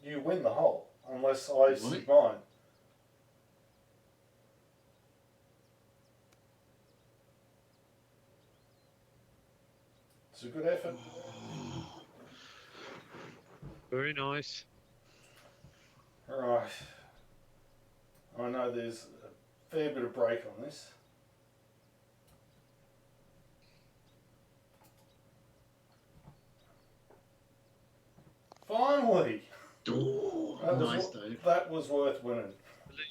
you win the hole. Unless I You sink might. mine. It's a good effort. very nice. Right. I know there's a fair bit of break on this. Finally! Oh, That was nice, wo- Dave. That was worth winning.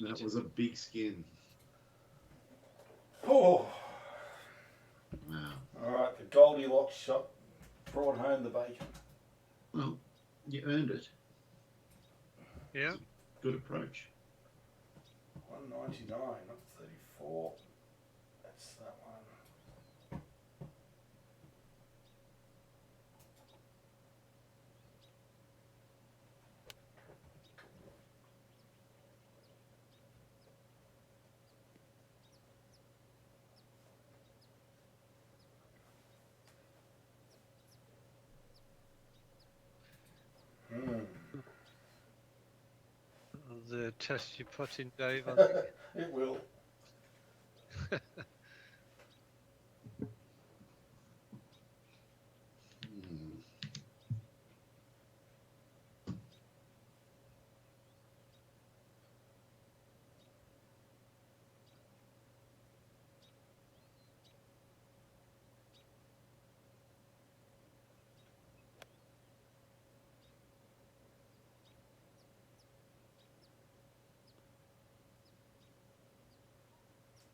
That was a big skin. Oh! Wow. Alright, the Goldilocks shot brought home the bacon. Well, you earned it. Yeah. Good approach. 199, not 34. That's that one. The test you put in, Dave. I think. It will. Hmm.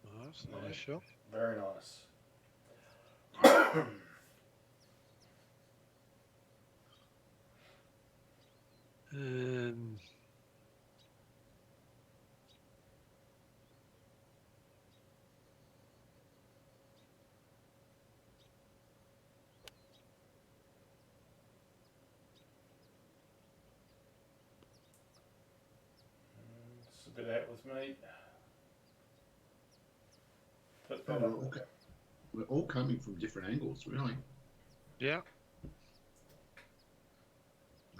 Oh, that's a nice shot. Very nice. Um, It's a bit out with me. Put Oh, that we're, up. all, we're all coming from different angles, really. yeah.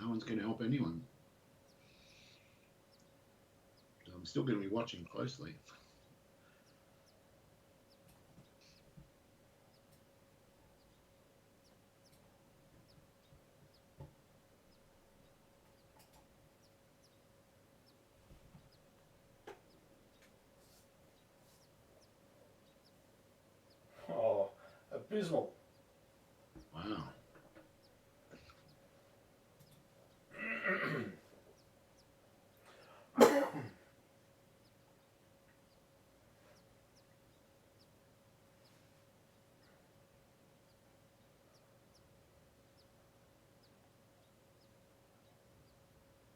No one's going to help anyone. So I'm still going to be watching closely. Oh, abysmal. Wow.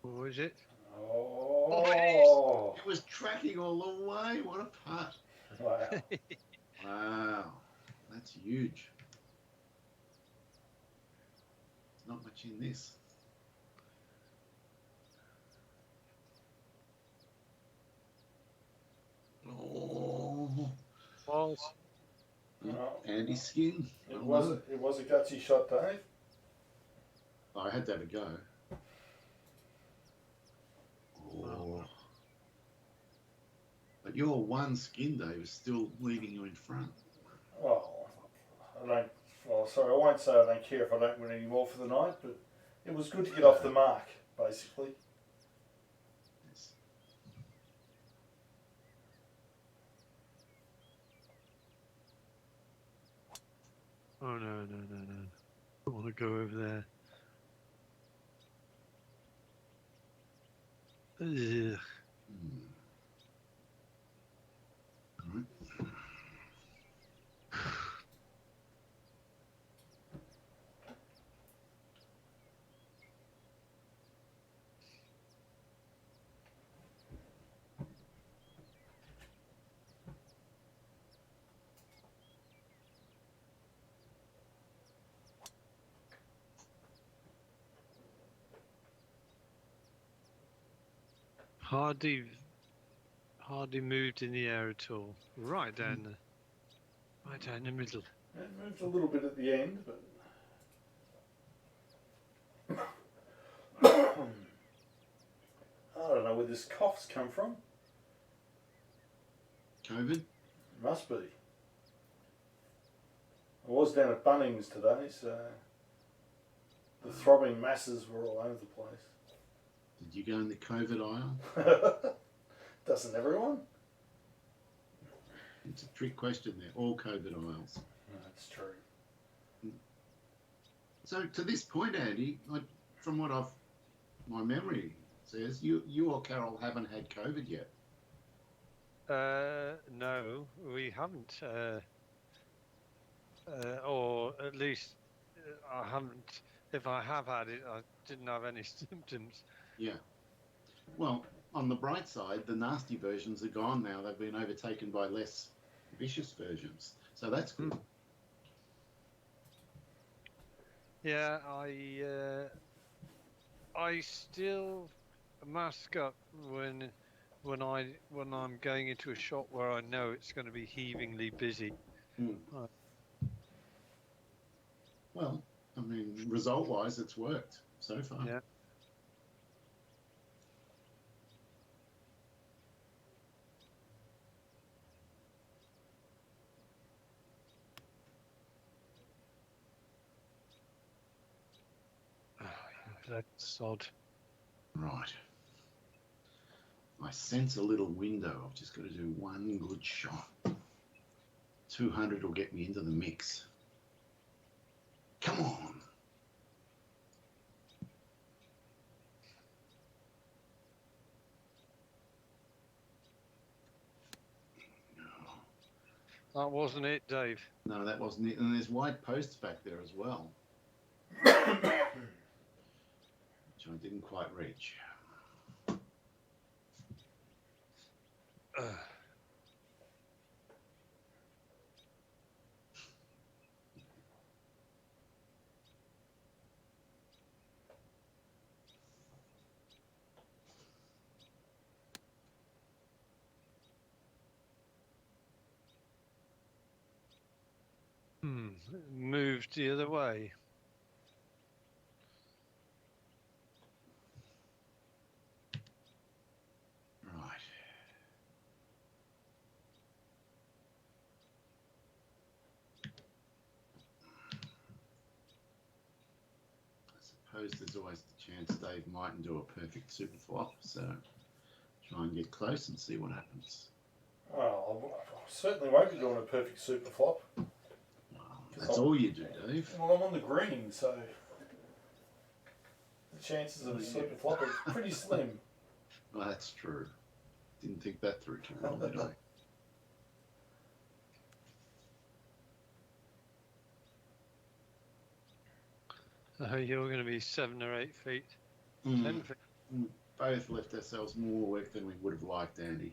What was it? Oh, It was tracking all the way. What a putt. wow. Wow. That's huge. There's not much in this. Oh. Was. Oh. Andy's skin. It was a gutsy shot, Dave. I had that a go. Oh. But your one skin, Dave, is still leaving you in front. Well, I don't. Well, sorry, I won't say I don't care if I don't win any more for the night, but it was good to get off the mark, basically. Yes. Oh no. I want to go over there. Ugh. Right. Hardly moved in the air at all. Right down the middle. It moved a little bit at the end, but I don't know where this cough's come from. COVID? Must be. I was down at Bunnings today, so the throbbing masses were all over the place. Did you go in the COVID aisle? Doesn't everyone? It's a trick question there. All COVID aisles. No, that's true. So to this point, Andy, from what my memory says, you or Carol haven't had COVID yet. No, we haven't. Or at least I haven't. If I have had it, I didn't have any symptoms. Yeah. Well, on the bright side, the nasty versions are gone now. They've been overtaken by less vicious versions. So that's good. Yeah, I still mask up when I'm going into a shop where I know it's going to be heavingly busy. Well, I mean, result-wise, it's worked so far. Yeah. That sod. Right. I sense a little window. I've just got to do one good shot. 200 will get me into the mix. Come on. That wasn't it, Dave. No, that wasn't it. And there's white posts back there as well, which I didn't quite reach. Moved the other way. Right. I suppose there's always the chance Dave mightn't do a perfect super flop, so try and get close and see what happens. Well, I certainly won't be doing a perfect super flop. That's all you do, Dave. Well, I'm on the green, so the chances of a super flop are pretty slim. Well, that's true. Didn't think that through too well, did I? You're going to be 7 or 8 feet. 10 feet. Both left ourselves more work than we would have liked, Andy.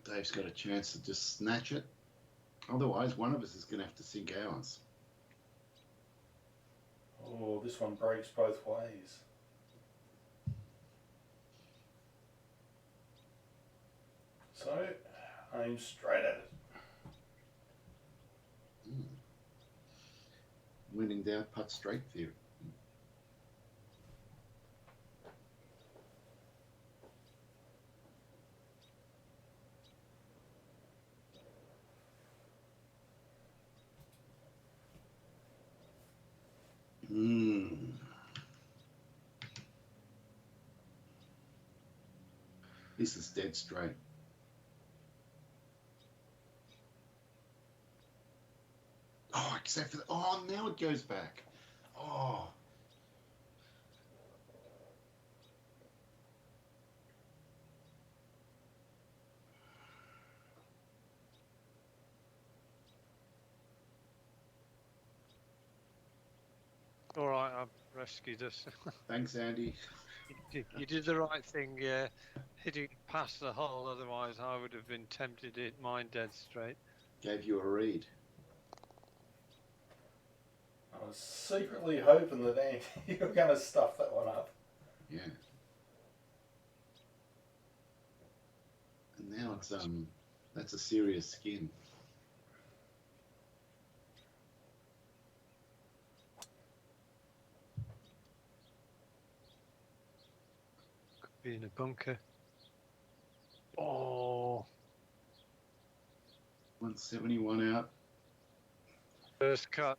Dave's got a chance to just snatch it. Otherwise, one of us is going to have to sink ours. Oh, this one breaks both ways. So, aim straight at it. When in doubt, putt straight theory. This is dead straight. Oh, except for oh, now it goes back. Oh. All right, I've rescued us. Thanks, Andy. You did the right thing, yeah. Hitting past the hole, otherwise I would have been tempted to hit mine dead straight. Gave you a read. I was secretly hoping that Andy, you were going to stuff that one up. Yeah. And now it's that's a serious skin. Could be in a bunker. Oh, 171 out. first cut.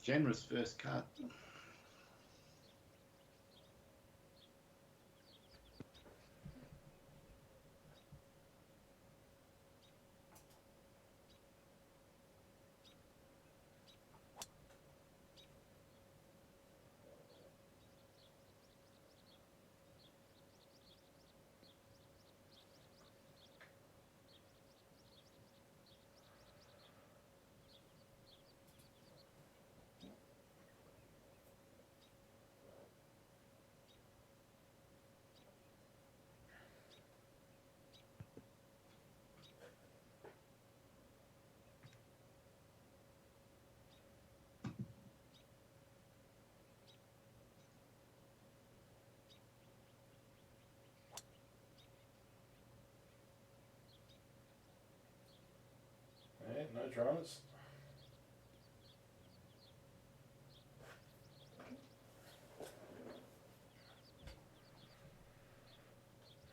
Generous first cut. Yeah, no dramas.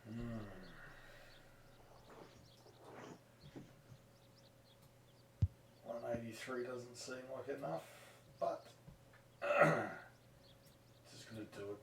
Hmm. 183 doesn't seem like enough, but just going to do it.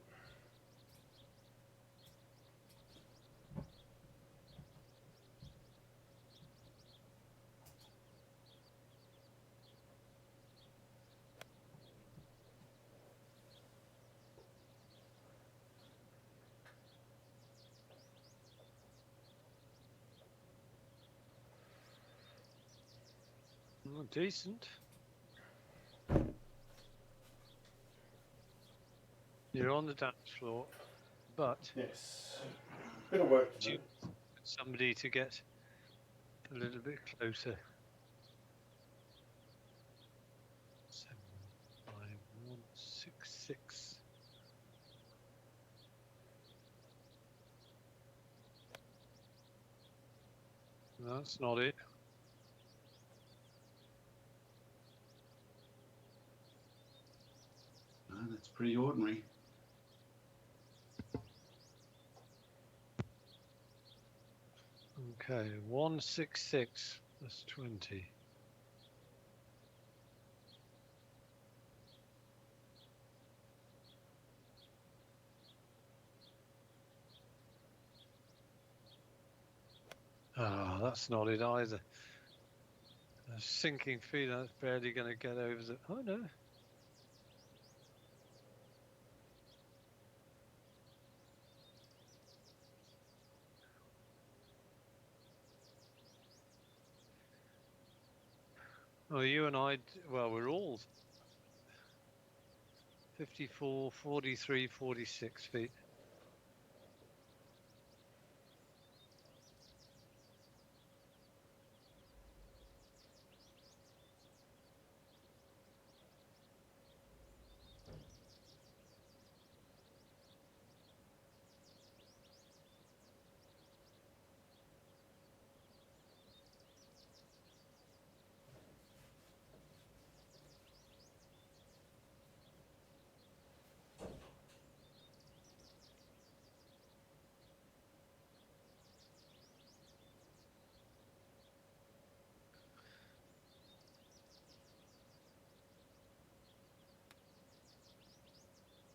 Oh, decent. You're on the dance floor, but Yes. Bit of work to do. somebody to get a little bit closer. 75166. That's not it. No, that's pretty ordinary. Okay, 166 plus 20. Ah, that's not it either. A sinking feet, that's barely going to get over the... Oh, no. Oh, you and I, well, we're all 54, 43, 46 feet.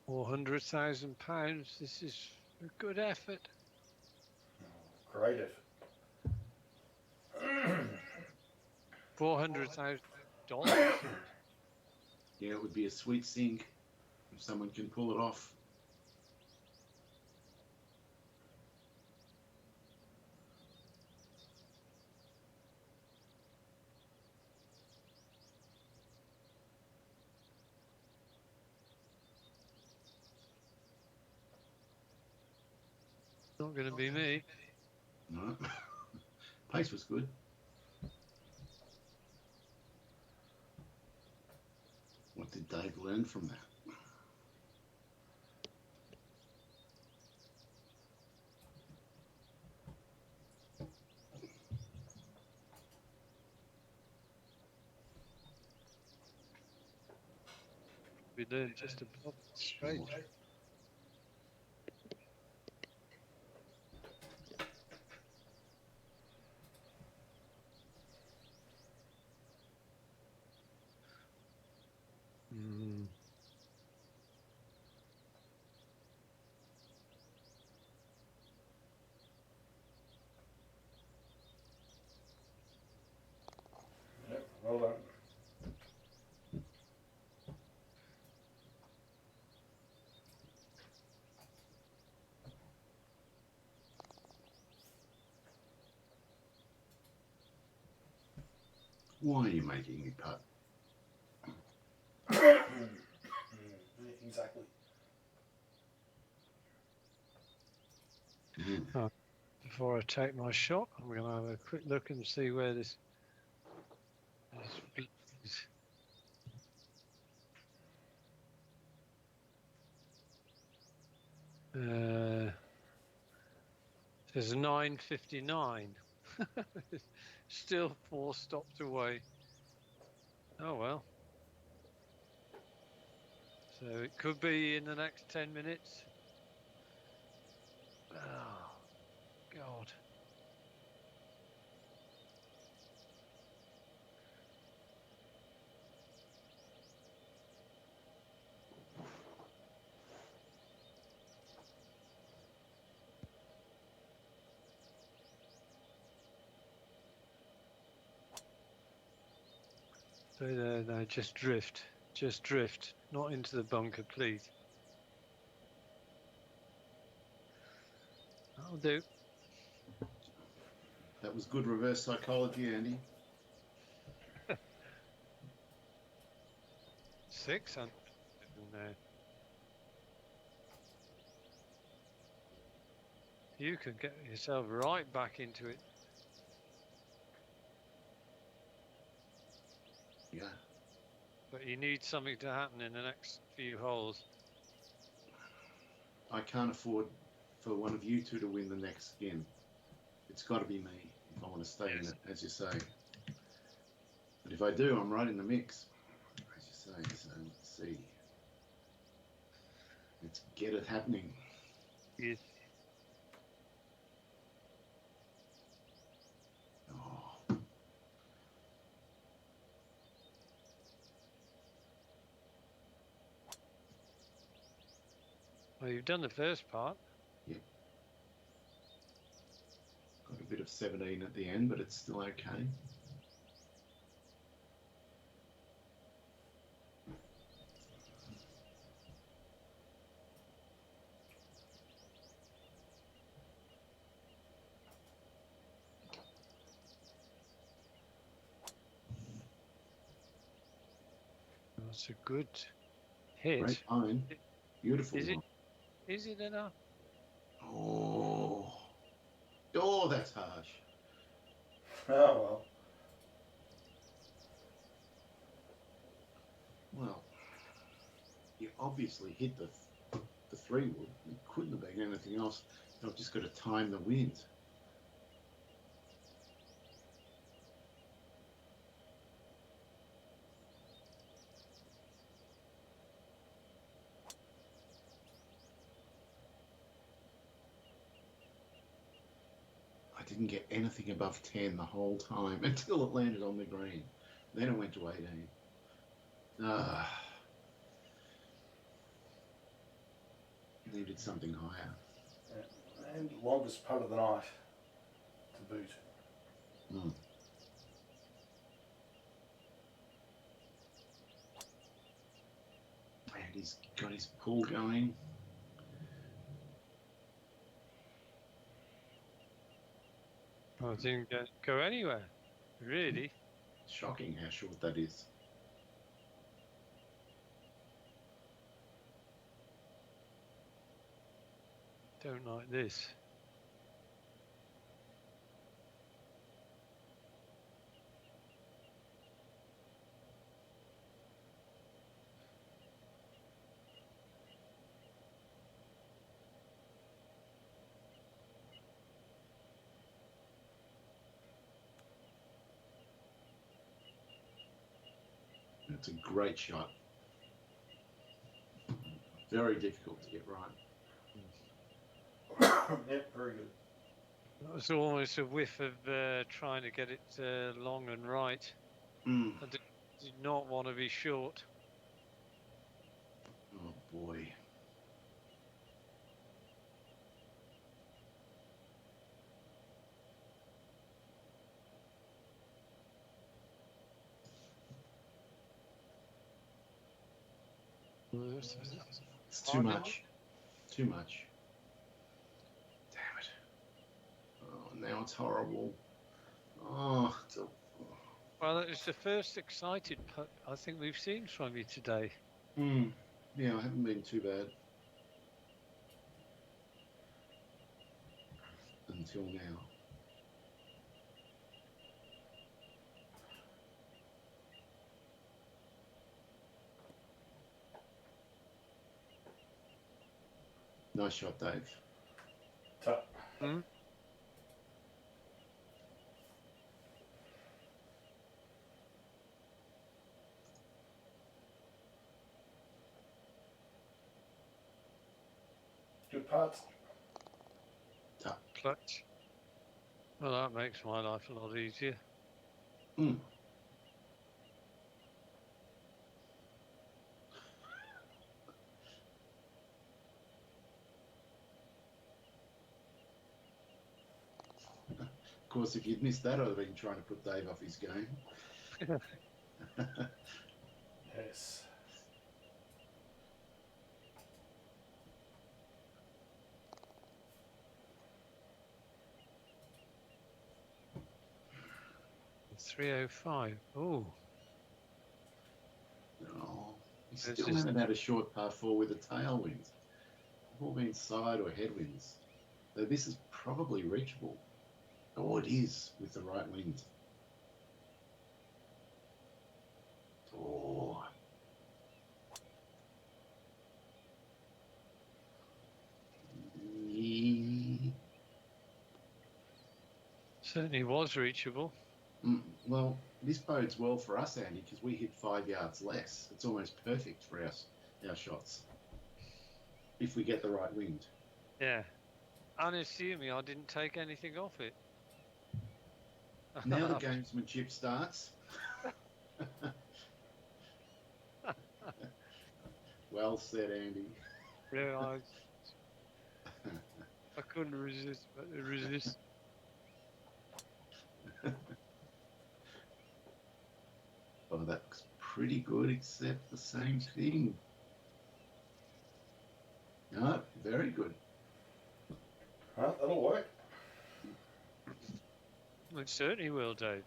£400,000. This is A good effort. Great effort. $400,000. Yeah, it would be a sweet sink if someone can pull it off. Not going to be me. No. Pace was good. What did Dave learn from that? We learned just above straight. Mm. Yep, well done. Why are you making me putt? Exactly. Before I take my shot, I'm going to have a quick look and see where this beach is. There's 9:59. Still 4 stops away. Oh well. So it could be in the next 10 minutes. Oh, God. So no, just drift. Just drift. Not into the bunker, please. That'll do. That was good reverse psychology, Andy. 600 now. You can get yourself right back into it. Yeah. But you need something to happen in the next few holes. I can't afford for one of you two to win the next skin. It's got to be me if I want to stay in it, as you say. But if I do, I'm right in the mix, as you say. So let's see. Let's get it happening. Yes. Oh. Well, you've done the first part. Yep. Got a bit of 17 at the end, but it's still okay. That's a good hit. Great line. Beautiful Is it? line. Is it enough? Oh. Oh, that's harsh. Oh well. Well, you obviously hit the 3-wood. It couldn't have been anything else. I've just got to time the wind. I didn't get anything above 10 the whole time until it landed on the green. Then it went to 18. Needed something higher. And longest putt of the night to boot. Mm. And he's got his pull going. I didn't go anywhere, really. Shocking how short that is. Don't like this. It's a great shot. Very difficult to get right. Yep, very good. That was almost a whiff of trying to get it long and right. Mm. I did not want to be short. Oh boy. It's too much. Too much. Damn it. Oh, now it's horrible. Oh, it's a... Well, it's the first excited putt I think we've seen from you today. Yeah, I haven't been too bad. Until now. Nice shot, Dave. Tut. Hmm? Good putts. Clutch. Well, that makes my life a lot easier. Mm. Of course, if you'd missed that, I'd have been trying to put Dave off his game. Yes. .305. Oh, Oh, he This still is- haven't had a short par 4 with a tailwind. They've all been side or headwinds. So this is probably reachable. Oh, it is with the right wind. Oh. certainly was reachable. Well, this bodes well for us, Andy, because we hit 5 yards less. It's almost perfect for our shots if we get the right wind. Yeah. Unassuming I didn't take anything off it. Now the gamesmanship starts. Well said, Andy. Yeah, I couldn't resist. Oh, that looks pretty good, except the same thing. No, very good. Huh, that'll work. It certainly will, Dave.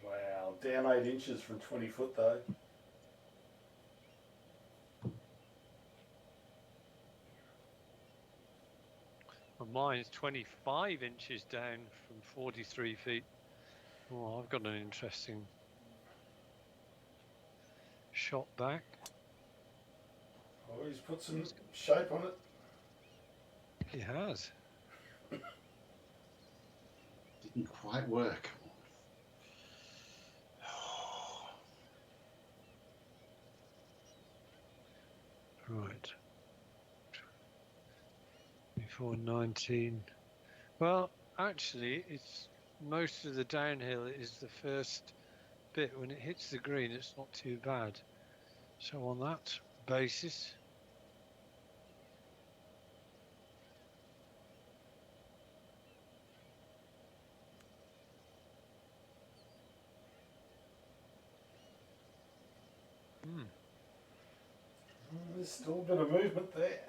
Wow, down 8 inches from 20 foot though. Well, mine's 25 inches down from 43 feet. Oh, I've got an interesting shot back. Oh, he's put some shape on it. He has. Didn't quite work. Right. Before 19. Well, actually, it's most of the downhill is the first bit. When it hits the green, it's not too bad. So on that, basis. Hmm. There's still a bit of movement there.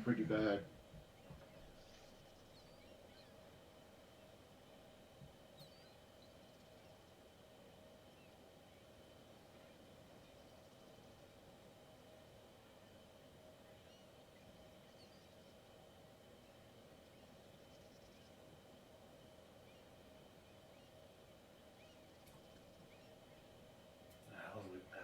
Pretty bad. A little bit power.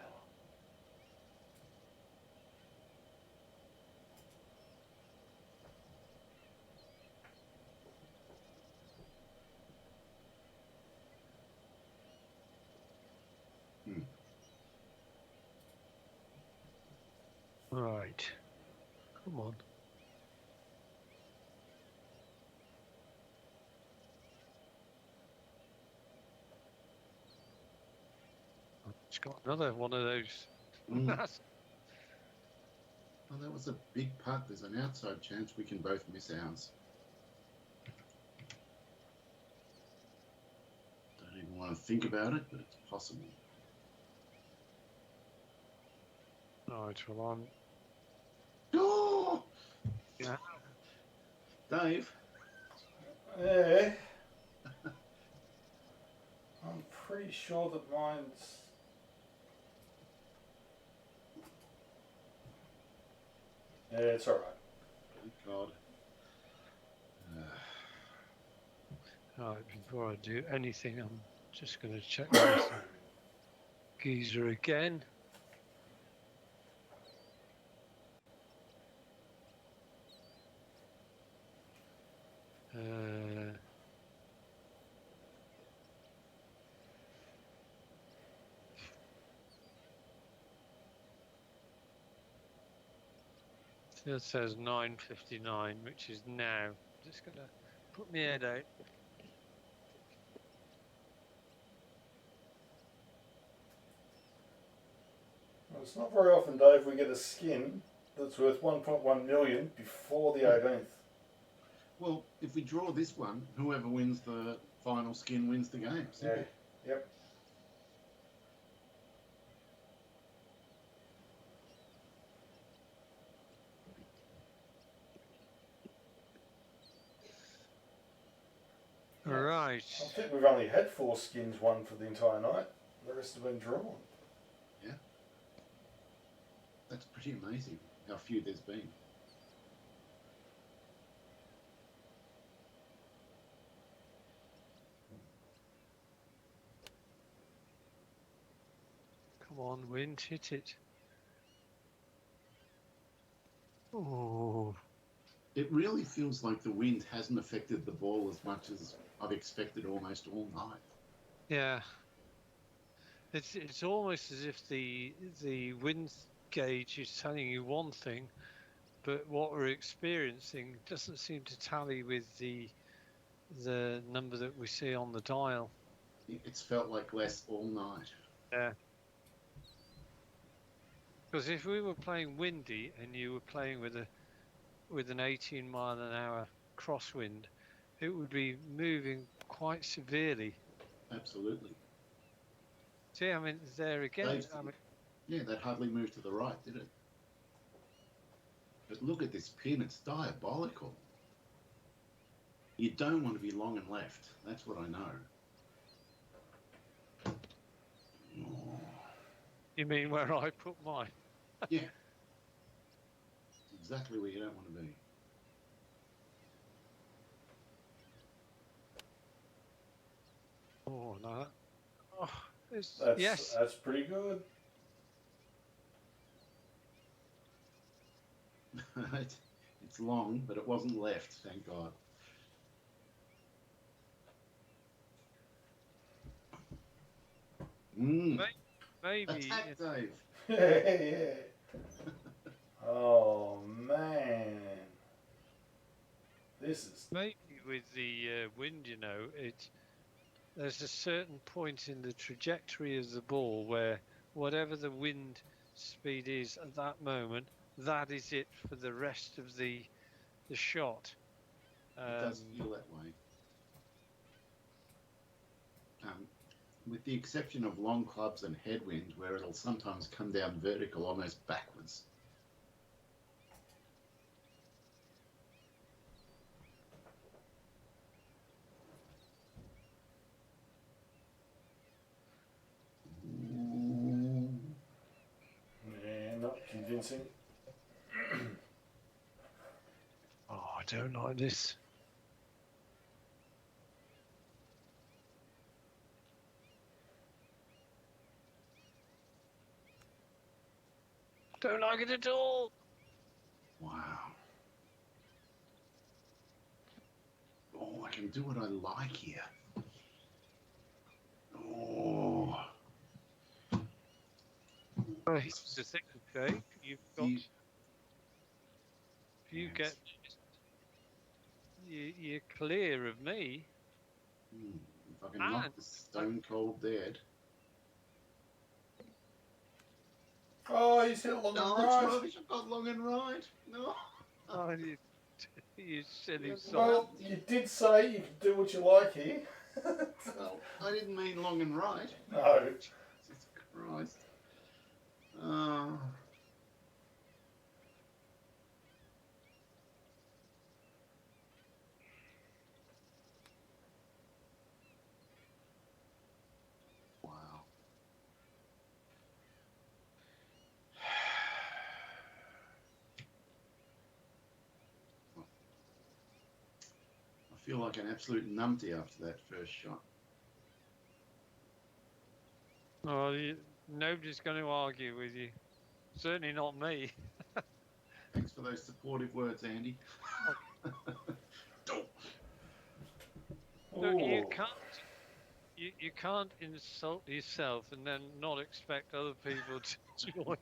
Right. Come on. It's got another one of those. Well, that was a big putt. There's an outside chance we can both miss ours. Don't even want to think about it, but it's possible. Right, well, I'm. Oh! Yeah. Dave? Yeah. I'm pretty sure that mine's. Yeah, it's alright. Thank God. Right, before I do anything, I'm just going to check this geezer again. It says 9:59, which is now. Just going to put my head out. Well, it's not very often, Dave, we get a skin that's worth 1.1 million before the 18th. Well, if we draw this one, whoever wins the final skin wins the game. Simple. Yeah. Yep. Right. I think we've only had 4 skins won for the entire night. The rest have been drawn. Yeah. That's pretty amazing how few there's been. Come on, wind, hit it. Oh. It really feels like the wind hasn't affected the ball as much as I've expected almost all night. Yeah. It's almost as if the wind gauge is telling you one thing, but what we're experiencing doesn't seem to tally with the number that we see on the dial. It's felt like less all night. Yeah. Because if we were playing windy and you were playing with an 18-mile-an-hour crosswind, it would be moving quite severely. Absolutely. See, I mean, there again. Yeah, that hardly moved to the right, did it? But look at this pin, it's diabolical. You don't want to be long and left. That's what I know. Oh. You mean where I put mine? Yeah. It's exactly where you don't want to be. Oh, no. Oh, That's pretty good. It's long, but it wasn't left, thank God. Mm. Maybe, Attack, Dave. Yeah. Oh man, this is. maybe with the wind, you know, there's a certain point in the trajectory of the ball where whatever the wind speed is at that moment, that is it for the rest of the shot. It does feel that way. With the exception of long clubs and headwind, where it'll sometimes come down vertical almost backwards. Yeah, not convincing. Oh, I don't like this. Don't like it at all. Wow. Oh, I can do what I like here. Oh. Well, here's the thing, Dave. You've got. If you get. You're clear of me. If I can knock the stone cold dead. Oh, he's hit long and No, right. it's rubbish. I've got long and right. No. Oh, you silly son. Well, you did say you could do what you like here. Well, I didn't mean long and right. No. Jesus Christ. Oh. Wow. I feel like an absolute numpty after that first shot. Oh, nobody's going to argue with you. Certainly not me. Thanks for those supportive words, Andy. Look, Ooh. you can't insult yourself and then not expect other people to join.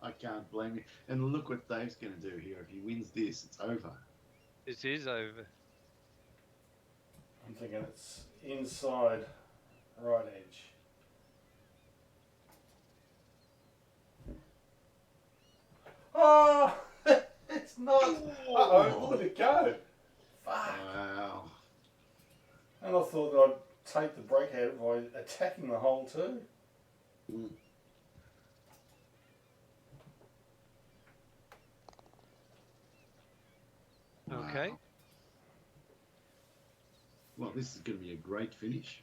I can't blame you. And look what Dave's going to do here. If he wins this, it's over. It is over. I'm thinking it's inside right edge. Oh, it's not. Uh-oh, look at it go. Fuck. Wow. And I thought I'd take the break out by attacking the hole too. Mm. Okay. Wow. Well, this is going to be a great finish.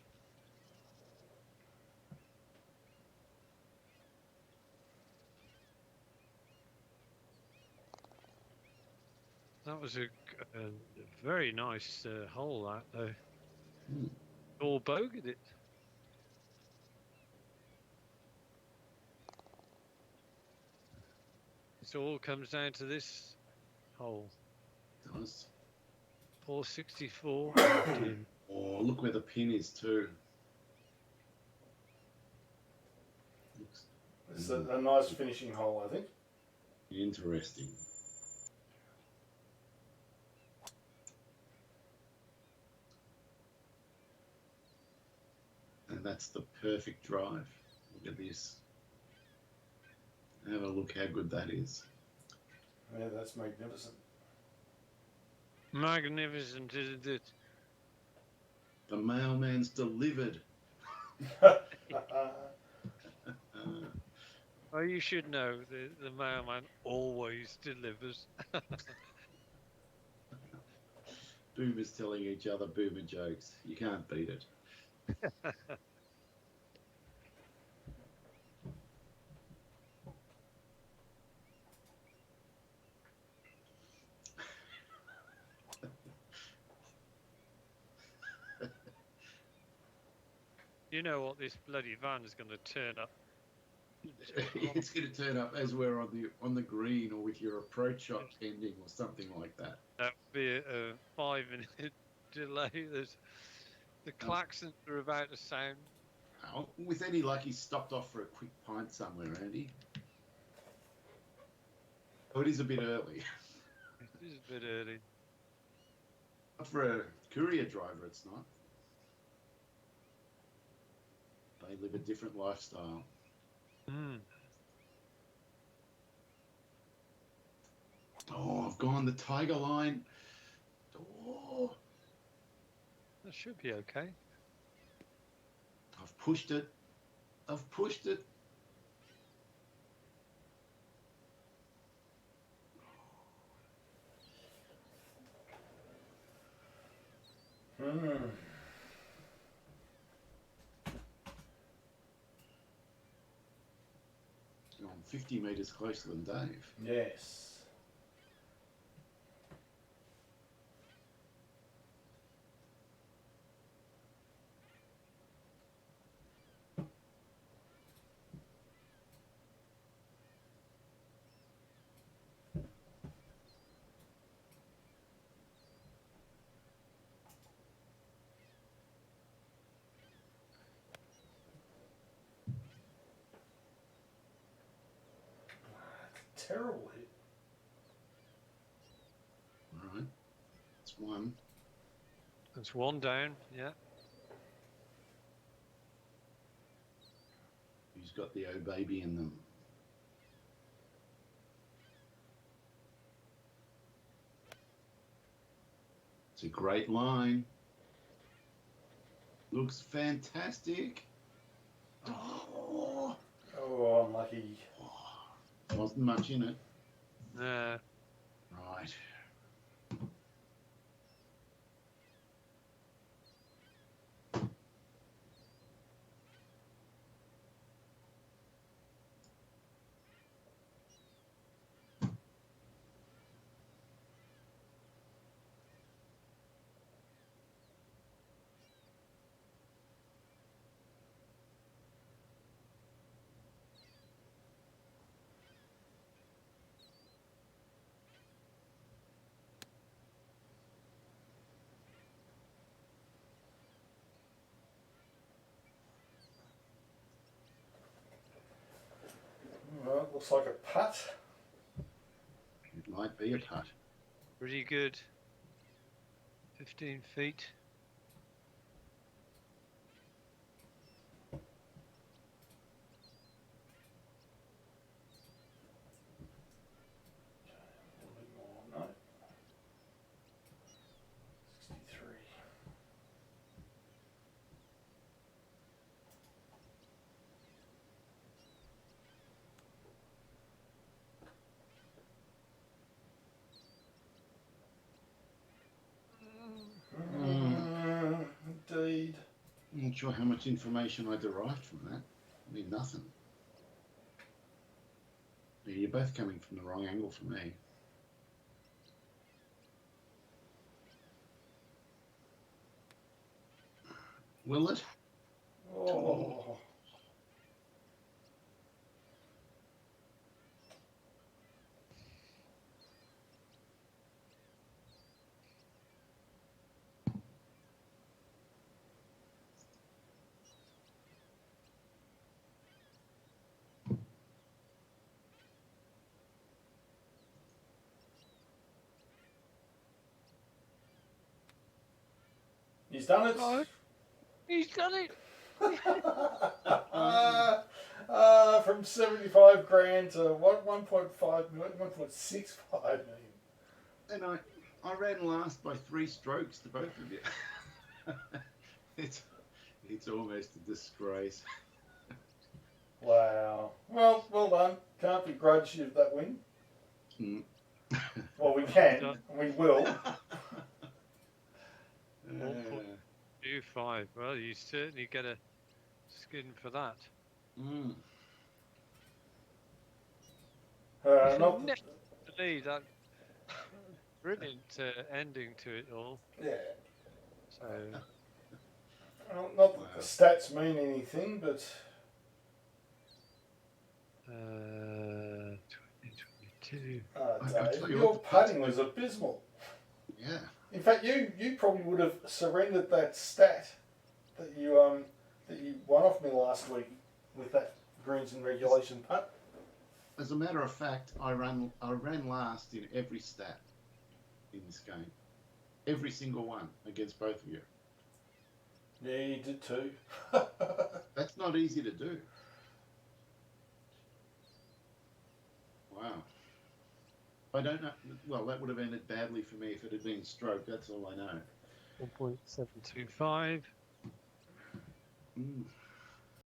That was a very nice hole, that though. Mm. All bogeyed it. It all comes down to this hole. It does. 464. Oh, look where the pin is too. Looks It's a nice finishing hole, I think. interesting. And that's the perfect drive. Look at this. Have a look how good that is. Yeah, that's magnificent. Magnificent, isn't it? The mailman's delivered. Oh, you should know the mailman always delivers. Boomers telling each other boomer jokes. You can't beat it. You know what, this bloody van is going to turn up it's going to turn up as we're on the green or with your approach shot pending or something like that. That would be a 5-minute delay. The claxons are about to sound. Oh, with any luck, he's stopped off for a quick pint somewhere, Andy. Oh, it is a bit early. It is a bit early. Not for a courier driver, it's not. They live a different lifestyle. Oh, I've gone the tiger line. Oh, That should be okay. I've pushed it. I've pushed it. I'm 50 metres closer than Dave. Yes. Terrible hit. All right. That's one. That's one down, yeah. Who's got the oh baby in them? It's a great line. Looks fantastic. Oh, Unlucky. Wasn't much in it. Yeah. Right. Well, looks like a putt. It might be a putt. Pretty good. 15 feet. A little bit more, no. 63. Indeed. I'm not sure how much information I derived from that. I mean, nothing. Yeah, you're both coming from the wrong angle for me. Will it? Oh. He's done it. Oh, he's done it. From 75 grand to what? 1.5 million, 1.65 million. And I ran last by 3 strokes to both of you. It's almost a disgrace. Wow. Well done. Can't begrudge you that win. Mm. Well, we can. We will. 1.25. Well, you certainly get a skin for that. Mm. Not Next to lead, that brilliant ending to it all. yeah. So Well, not that the stats mean anything, but 2022. I'll tell Dave, you your what, putting was abysmal. Yeah. In fact, you probably would have surrendered that stat that you won off me last week with that greens in regulation putt. As a matter of fact, I ran last in every stat in this game. Every single one against both of you. Yeah, you did too. That's not easy to do. Wow. I don't know. Well, that would have ended badly for me if it had been stroke. That's all I know. 1.725.